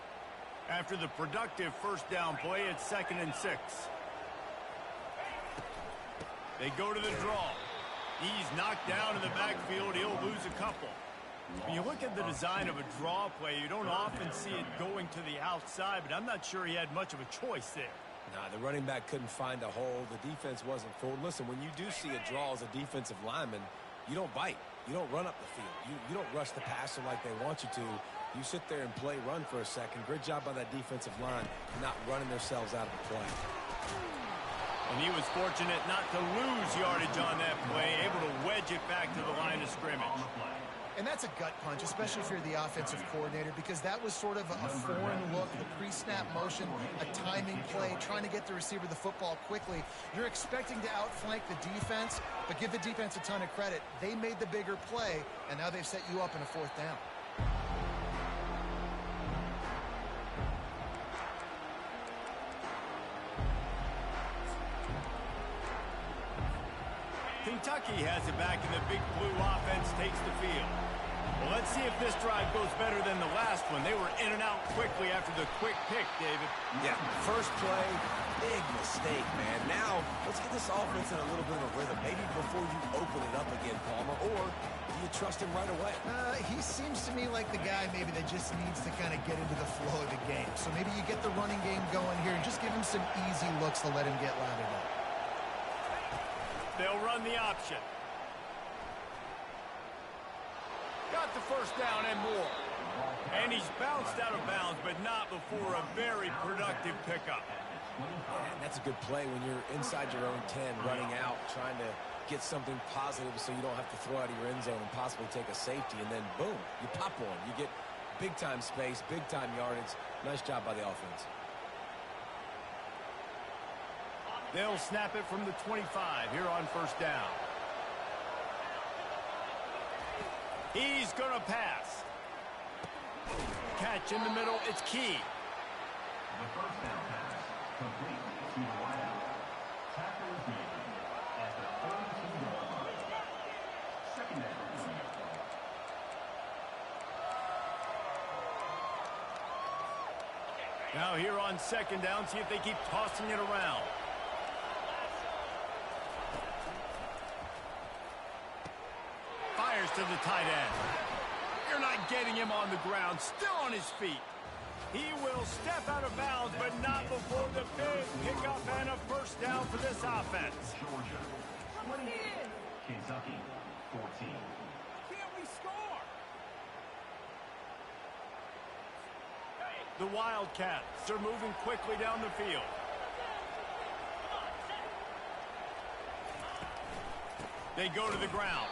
[SPEAKER 1] After the productive first down play, it's 2nd and 6. They go to the draw. He's knocked down in the backfield. He'll lose a couple. When you look at the design of a draw play, you don't often see it going to the outside, but I'm not sure he had much of a choice there.
[SPEAKER 3] Nah, the running back couldn't find a hole. The defense wasn't full. Listen, when you do see a draw as a defensive lineman, you don't bite. You don't run up the field. You don't rush the passer like they want you to. You sit there and play run for a second. Great job by that defensive line not running themselves out of the play.
[SPEAKER 1] And he was fortunate not to lose yardage on that play, able to wedge it back to the line of scrimmage.
[SPEAKER 2] And that's a gut punch, especially if you're the offensive coordinator, because that was sort of a foreign look, the pre-snap motion, a timing play, trying to get the receiver the football quickly. You're expecting to outflank the defense, but give the defense a ton of credit. They made the bigger play, and now they've set you up in a fourth down.
[SPEAKER 1] Kentucky has it back, and the big blue offense takes the field. Well, let's see if this drive goes better than the last one. They were in and out quickly after the quick pick, David.
[SPEAKER 3] Yeah, first play, big mistake, man. Now, let's get this offense in a little bit of a rhythm. Maybe before you open it up again, Palmer, or do you trust him right away?
[SPEAKER 2] He seems to me like the guy maybe that just needs to kind of get into the flow of the game. So maybe you get the running game going here and just give him some easy looks to let him get lathered up.
[SPEAKER 1] They'll run the option. Got the first down and more. And he's bounced out of bounds, but not before a very productive pickup.
[SPEAKER 3] And that's a good play when you're inside your own 10, running out, trying to get something positive so you don't have to throw out of your end zone and possibly take a safety, and then boom, you pop one. You get big-time space, big-time yardage. Nice job by the offense.
[SPEAKER 1] They'll snap it from the 25 here on first down. He's going to pass. Catch in the middle. It's key.
[SPEAKER 5] The first down pass, complete to the wideout. Tackle is made at the 32-yard line. Second down.
[SPEAKER 1] Now here on second down, see if they keep tossing it around. Fires to the tight end. You're not getting him on the ground, still on his feet. He will step out of bounds, but not before the big pickup and a first down for this offense.
[SPEAKER 5] Georgia, 20. Kentucky, 14.
[SPEAKER 1] Can't we score? The Wildcats are moving quickly down the field. They go to the ground.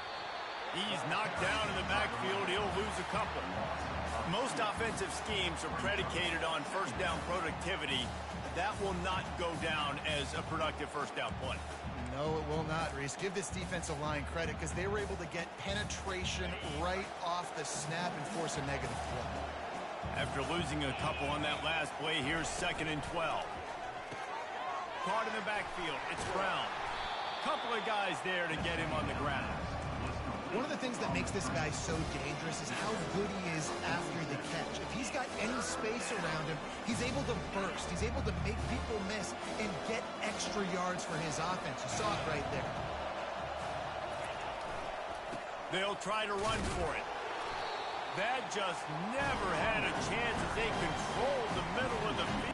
[SPEAKER 1] He's knocked down in the backfield. He'll lose a couple. Most offensive schemes are predicated on first down productivity. That will not go down as a productive first down play.
[SPEAKER 2] No, it will not, Reese. Give this defensive line credit because they were able to get penetration right off the snap and force a negative play.
[SPEAKER 1] After losing a couple on that last play, here's 2nd and 12. Caught in the backfield. It's Brown. Couple of guys there to get him on the ground.
[SPEAKER 2] One of the things that makes this guy so dangerous is how good he is after the catch. If he's got any space around him, he's able to burst. He's able to make people miss and get extra yards for his offense. You saw it right there.
[SPEAKER 1] They'll try to run for it. That just never had a chance as they controlled the middle of the field.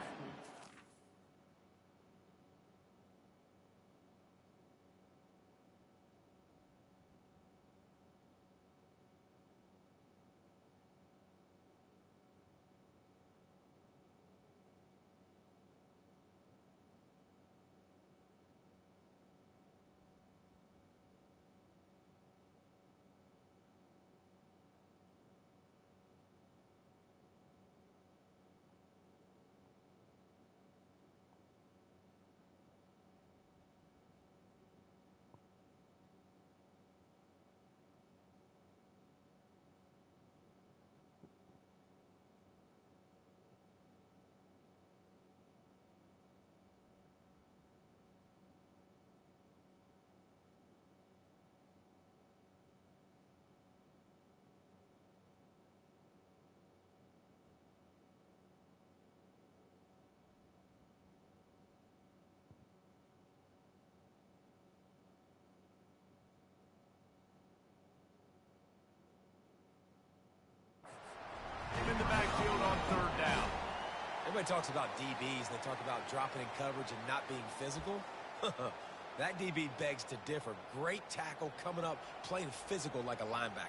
[SPEAKER 3] Everybody talks about DBs, and they talk about dropping in coverage and not being physical. That DB begs to differ. Great tackle coming up, playing physical like a linebacker.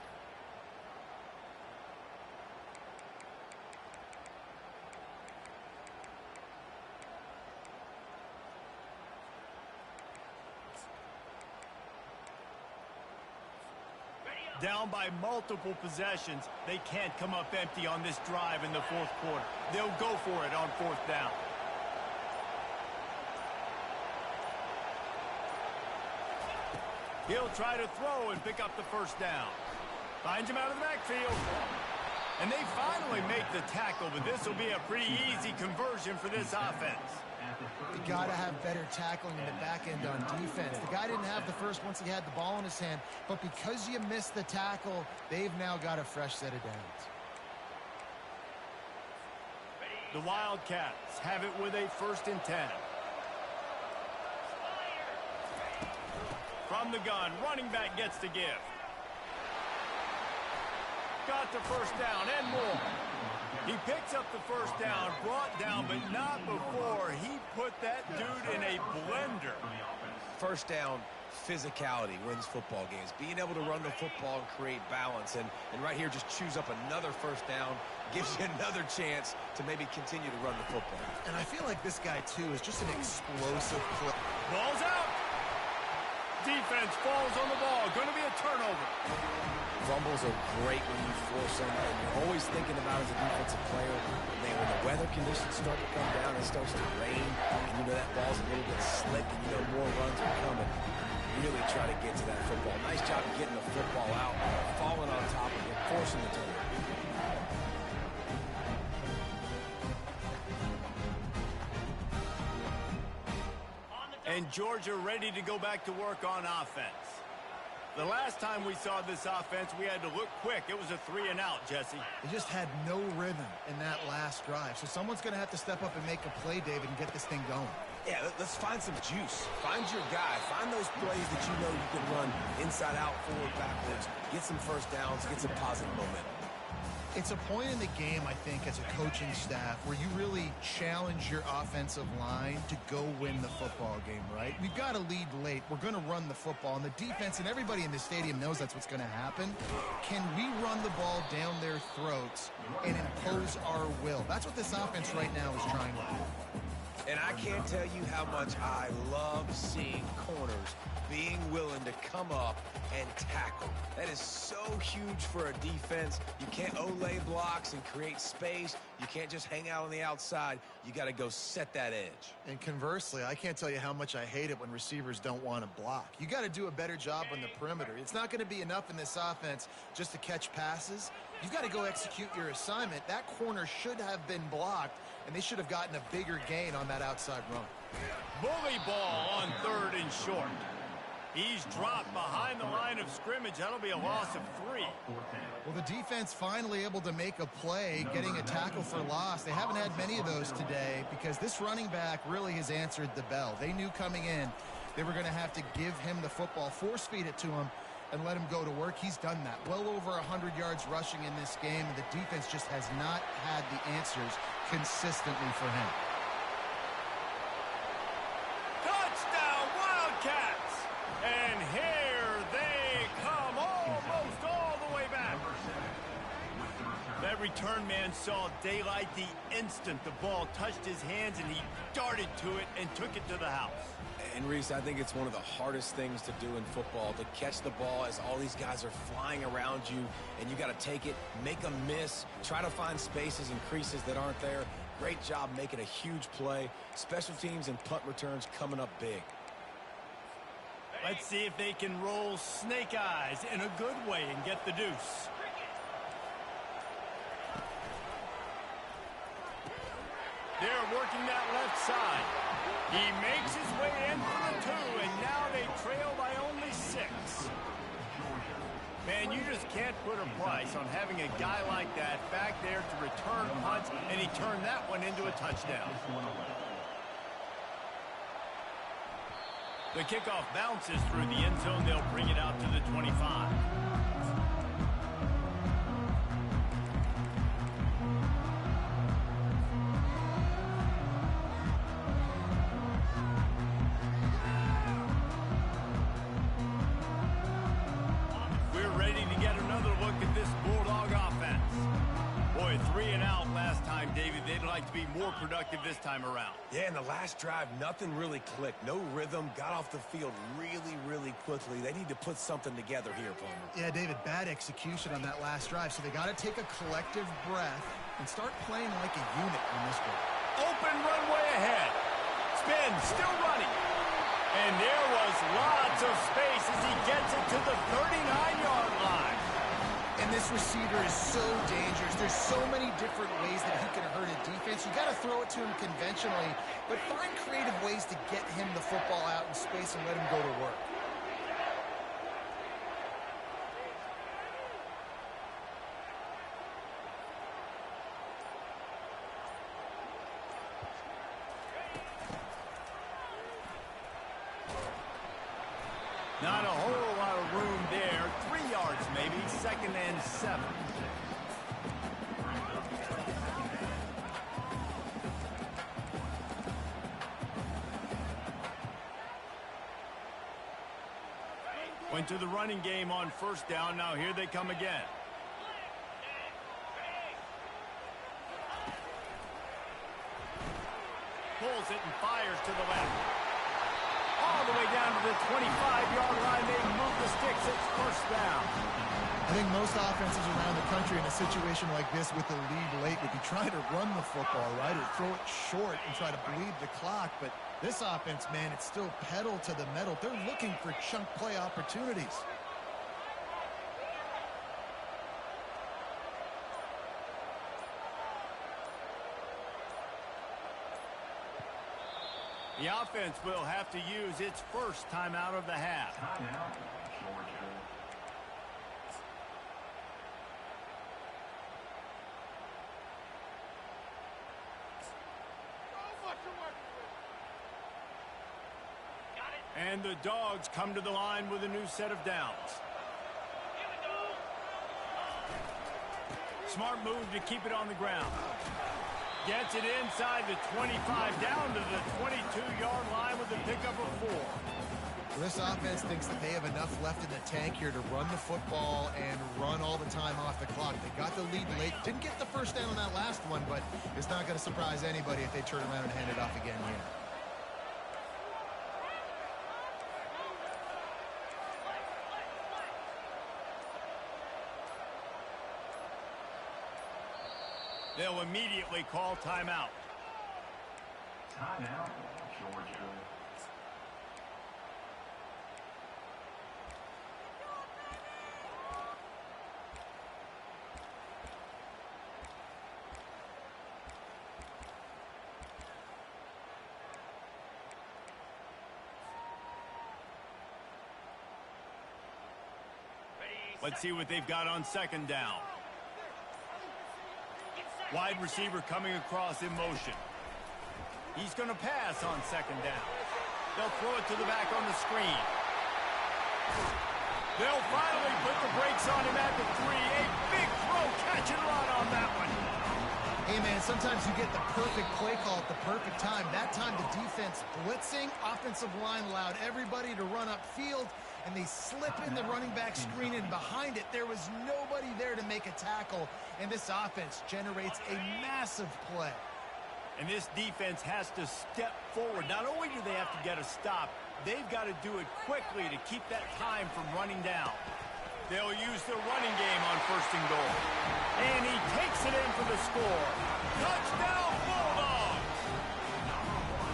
[SPEAKER 1] Down by multiple possessions, they can't come up empty on this drive in the fourth quarter. They'll go for it on fourth down. He'll try to throw and pick up the first down. Finds him out of the backfield. And they finally make the tackle, but this will be a pretty easy conversion for this offense.
[SPEAKER 2] You got to have better tackling in the back end on defense. The guy didn't have the first once he had the ball in his hand, but because you missed the tackle, they've now got a fresh set of downs.
[SPEAKER 1] The Wildcats have it with a 1st and 10. From the gun, running back gets the give. Got the first down and more. He picks up the first down, brought down, but not before he put that dude in a blender.
[SPEAKER 3] First down, physicality wins football games. Being able to run the football and create balance. And right here, just choose up another first down, gives you another chance to maybe continue to run the football.
[SPEAKER 2] And I feel like this guy, too, is just an explosive play.
[SPEAKER 1] Ball's out. Defense falls on the ball. Going to be a turnover.
[SPEAKER 3] Fumbles are great when you force them, and you're always thinking about as a defensive player, man, when the weather conditions start to come down, it starts to rain, and you know that ball's a little bit slick, and you know more runs are coming. Really try to get to that football. Nice job of getting the football out, falling on top of it, forcing the turnover.
[SPEAKER 1] And Georgia ready to go back to work on offense. The last time we saw this offense, we had to look quick. It was a 3-and-out, Jesse.
[SPEAKER 2] They just had no rhythm in that last drive. So someone's going to have to step up and make a play, David, and get this thing going.
[SPEAKER 3] Yeah, let's find some juice. Find your guy. Find those plays that you know you can run inside out, forward, backwards. Get some first downs. Get some positive momentum.
[SPEAKER 2] It's a point in the game, I think, as a coaching staff where you really challenge your offensive line to go win the football game, right? We've got to lead late. We're going to run the football. And the defense and everybody in the stadium knows that's what's going to happen. Can we run the ball down their throats and impose our will? That's what this offense right now is trying to do.
[SPEAKER 3] And I can't tell you how much I love seeing corners being willing to come up and tackle. That is so huge for a defense. You can't olay blocks and create space. You can't just hang out on the outside. You got to go set that edge.
[SPEAKER 2] And conversely, I can't tell you how much I hate it when receivers don't want to block. You got to do a better job on the perimeter. It's not going to be enough in this offense just to catch passes. You've got to go execute your assignment. That corner should have been blocked, and they should have gotten a bigger gain on that outside run.
[SPEAKER 1] Bully ball on 3rd and short. He's dropped behind the line of scrimmage. That'll be a loss of 3.
[SPEAKER 2] Well, the defense finally able to make a play, getting a tackle for loss. They haven't had many of those today because this running back really has answered the bell. They knew coming in they were going to have to give him the football, force feed it to him, and let him go to work. He's done that. Well over 100 yards rushing in this game, and the defense just has not had the answers consistently for him.
[SPEAKER 1] Touchdown, Wildcats! And here they come, almost all the way back. That return man saw daylight the instant the ball touched his hands, and he darted to it and took it to the house.
[SPEAKER 3] And Reese, I think it's one of the hardest things to do in football, to catch the ball as all these guys are flying around you, and you got to take it, make them miss, try to find spaces and creases that aren't there. Great job making a huge play. Special teams and punt returns coming up big.
[SPEAKER 1] Let's see if they can roll snake eyes in a good way and get the deuce. They're working that left side. He makes his way in for the 2, and now they trail by only 6. Man, you just can't put a price on having a guy like that back there to return punts, and he turned that one into a touchdown. The kickoff bounces through the end zone. They'll bring it out to the 25. time, David, they'd like to be more productive this time around.
[SPEAKER 3] Yeah, in the last drive, nothing really clicked. No rhythm, got off the field really, really quickly. They need to put something together here, Palmer.
[SPEAKER 2] Yeah, David, bad execution on that last drive, so they got to take a collective breath and start playing like a unit on this one.
[SPEAKER 1] Open runway ahead. Spin, still running. And there was lots of space as he gets it to the 39-yard line.
[SPEAKER 2] And this receiver is so dangerous. There's so many different ways that he can hurt a defense. You got to throw it to him conventionally, but find creative ways to get him the football out in space and let him go to work.
[SPEAKER 1] Not a whole lot of room there. 3 yards maybe. 2nd and 7. Went to the running game on 1st down. Now here they come again. Pulls it and fires to the left. All the way down to the 25-yard line. They move the sticks. It's 1st down.
[SPEAKER 2] I think most offenses around the country in a situation like this with the lead late would be trying to run the football, right, or throw it short and try to bleed the clock. But this offense, man, it's still pedal to the metal. They're looking for chunk play opportunities.
[SPEAKER 1] The offense will have to use its first timeout of the half.
[SPEAKER 5] Timeout, Georgia.
[SPEAKER 1] And the Dogs come to the line with a new set of downs. Smart move to keep it on the ground. Gets it inside the 25, down to the 22-yard line with a pickup of 4.
[SPEAKER 2] This offense thinks that they have enough left in the tank here to run the football and run all the time off the clock. They got the lead late. Didn't get the 1st down on that last one, but it's not going to surprise anybody if they turn around and hand it off again here.
[SPEAKER 1] They'll immediately call timeout.
[SPEAKER 5] Timeout, Georgia.
[SPEAKER 1] Let's see what they've got on 2nd down. Wide receiver coming across in motion. He's going to pass on 2nd down. They'll throw it to the back on the screen. They'll finally put the brakes on him at the 3. A big throw, catch and run on that one.
[SPEAKER 2] Hey, man, sometimes you get the perfect play call at the perfect time. That time the defense blitzing, offensive line allowed everybody to run upfield, and they slip in the running back screen, and behind it, there was nobody there to make a tackle, and this offense generates a massive play.
[SPEAKER 1] And this defense has to step forward. Not only do they have to get a stop, they've got to do it quickly to keep that time from running down. They'll use the running game on 1st and goal. And he takes it in for the score. Touchdown, Bulldogs!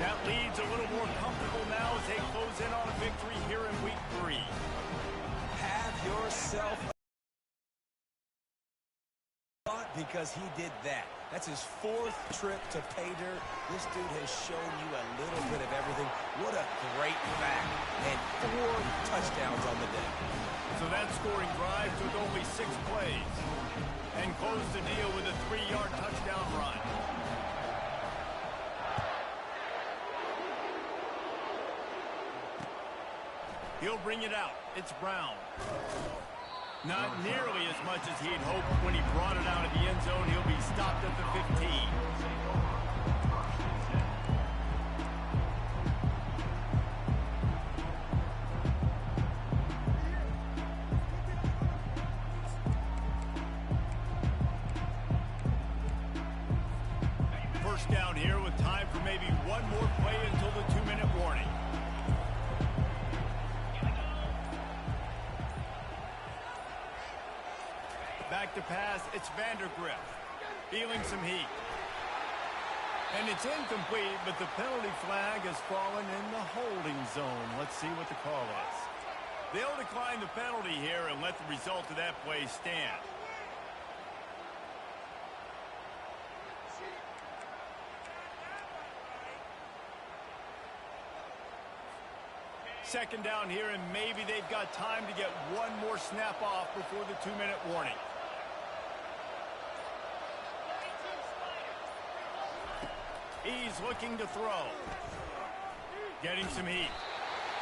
[SPEAKER 1] That lead's a little more comfortable now as they close in on a victory here in Week 3.
[SPEAKER 3] Have yourself a thought, because he did that. That's his 4th trip to pay dirt. This dude has shown you a little bit of everything. What a great back. And 4 touchdowns on the day.
[SPEAKER 1] So that scoring drive took only 6 plays and closed the deal with a 3-yard touchdown run. He'll bring it out. It's Brown. Not nearly as much as he'd hoped when he brought it out of the end zone. He'll be stopped at the 15. First down here with time for maybe one more play until the 2-minute warning. Back to pass, it's Vandergriff. Feeling some heat. And it's incomplete, but the penalty flag has fallen in the holding zone. Let's see what the call is. They'll decline the penalty here and let the result of that play stand. Second down here, and maybe they've got time to get one more snap off before the 2-minute warning. He's looking to throw. Getting some heat.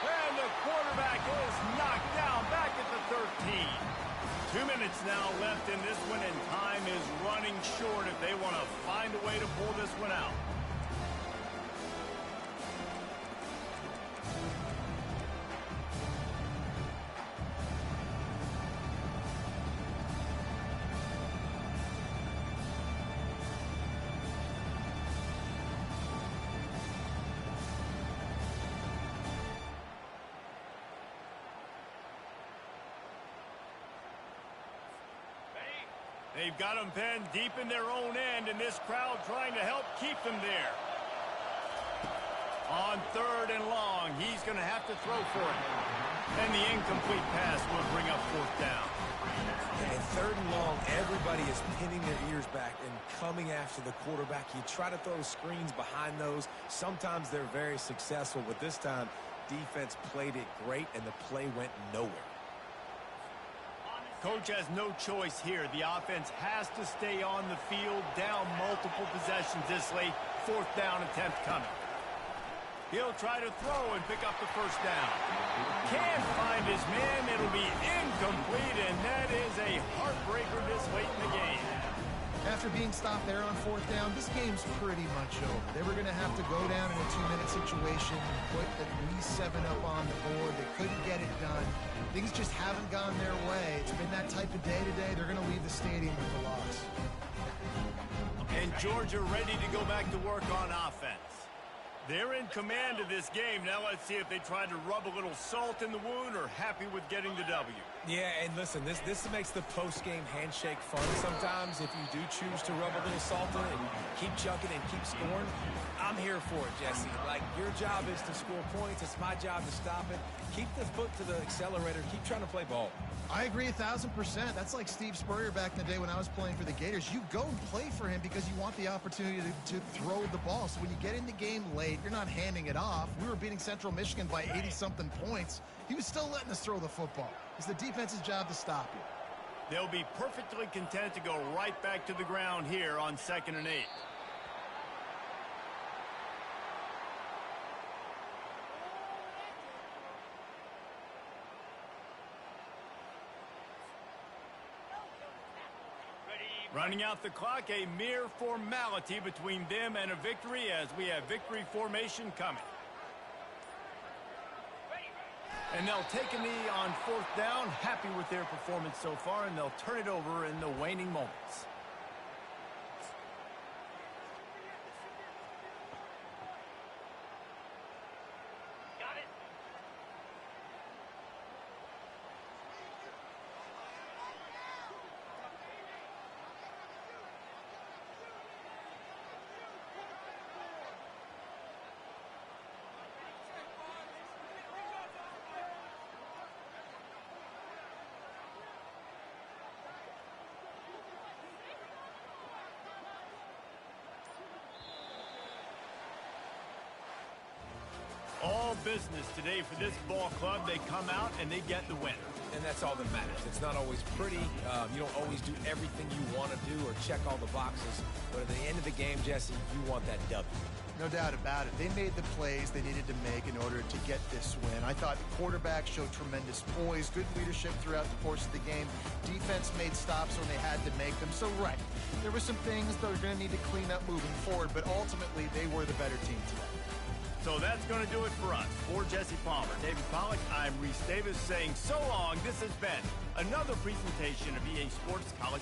[SPEAKER 1] And the quarterback is knocked down back at the 13. 2 minutes now left in this one, and time is running short if they want to find a way to pull this one out. They've got them pinned deep in their own end, and this crowd trying to help keep them there. On 3rd and long, he's going to have to throw for it. And the incomplete pass will bring up 4th down.
[SPEAKER 3] And 3rd and long, everybody is pinning their ears back and coming after the quarterback. You try to throw screens behind those. Sometimes they're very successful, but this time, defense played it great, and the play went nowhere.
[SPEAKER 1] Coach has no choice here. The offense has to stay on the field, down multiple possessions this late. 4th down attempt coming. He'll try to throw and pick up the 1st down. Can't find his man. It'll be incomplete, and that is a heartbreaker this late in the game.
[SPEAKER 2] After being stopped there on 4th down, this game's pretty much over. They were going to have to go down in a 2-minute situation and put at least 7 up on the board. They couldn't get it done. Things just haven't gone their way. It's been that type of day today. They're going to leave the stadium with the loss.
[SPEAKER 1] And Georgia ready to go back to work on offense. They're in command of this game. Now let's see if they try to rub a little salt in the wound or happy with getting the W.
[SPEAKER 3] Yeah, and listen, this makes the post-game handshake fun sometimes if you do choose to rub a little salt in it and keep chucking and keep scoring. I'm here for it, Jesse. Like, your job is to score points. It's my job to stop it. Keep the foot to the accelerator. Keep trying to play ball.
[SPEAKER 2] I agree 1,000%. That's like Steve Spurrier back in the day when I was playing for the Gators. You go and play for him because you want the opportunity to throw the ball. So when you get in the game late, you're not handing it off. We were beating Central Michigan by 80-something points. He was still letting us throw the football. It's the defense's job to stop you.
[SPEAKER 1] They'll be perfectly content to go right back to the ground here on 2nd and 8. Running out the clock, a mere formality between them and a victory as we have victory formation coming. And they'll take a knee on 4th down, happy with their performance so far, and they'll turn it over in the waning moments. All business today for this ball club. They come out and they get the win.
[SPEAKER 3] And that's all that matters. It's not always pretty. You don't always do everything you want to do or check all the boxes. But at the end of the game, Jesse, you want that W.
[SPEAKER 2] No doubt about it. They made the plays they needed to make in order to get this win. I thought the quarterback showed tremendous poise, good leadership throughout the course of the game. Defense made stops when they had to make them. So, right, there were some things they're going to need to clean up moving forward, but ultimately they were the better team today.
[SPEAKER 1] So that's going to do it for us. For Jesse Palmer, David Pollack, I'm Reese Davis saying so long. This has been another presentation of EA Sports College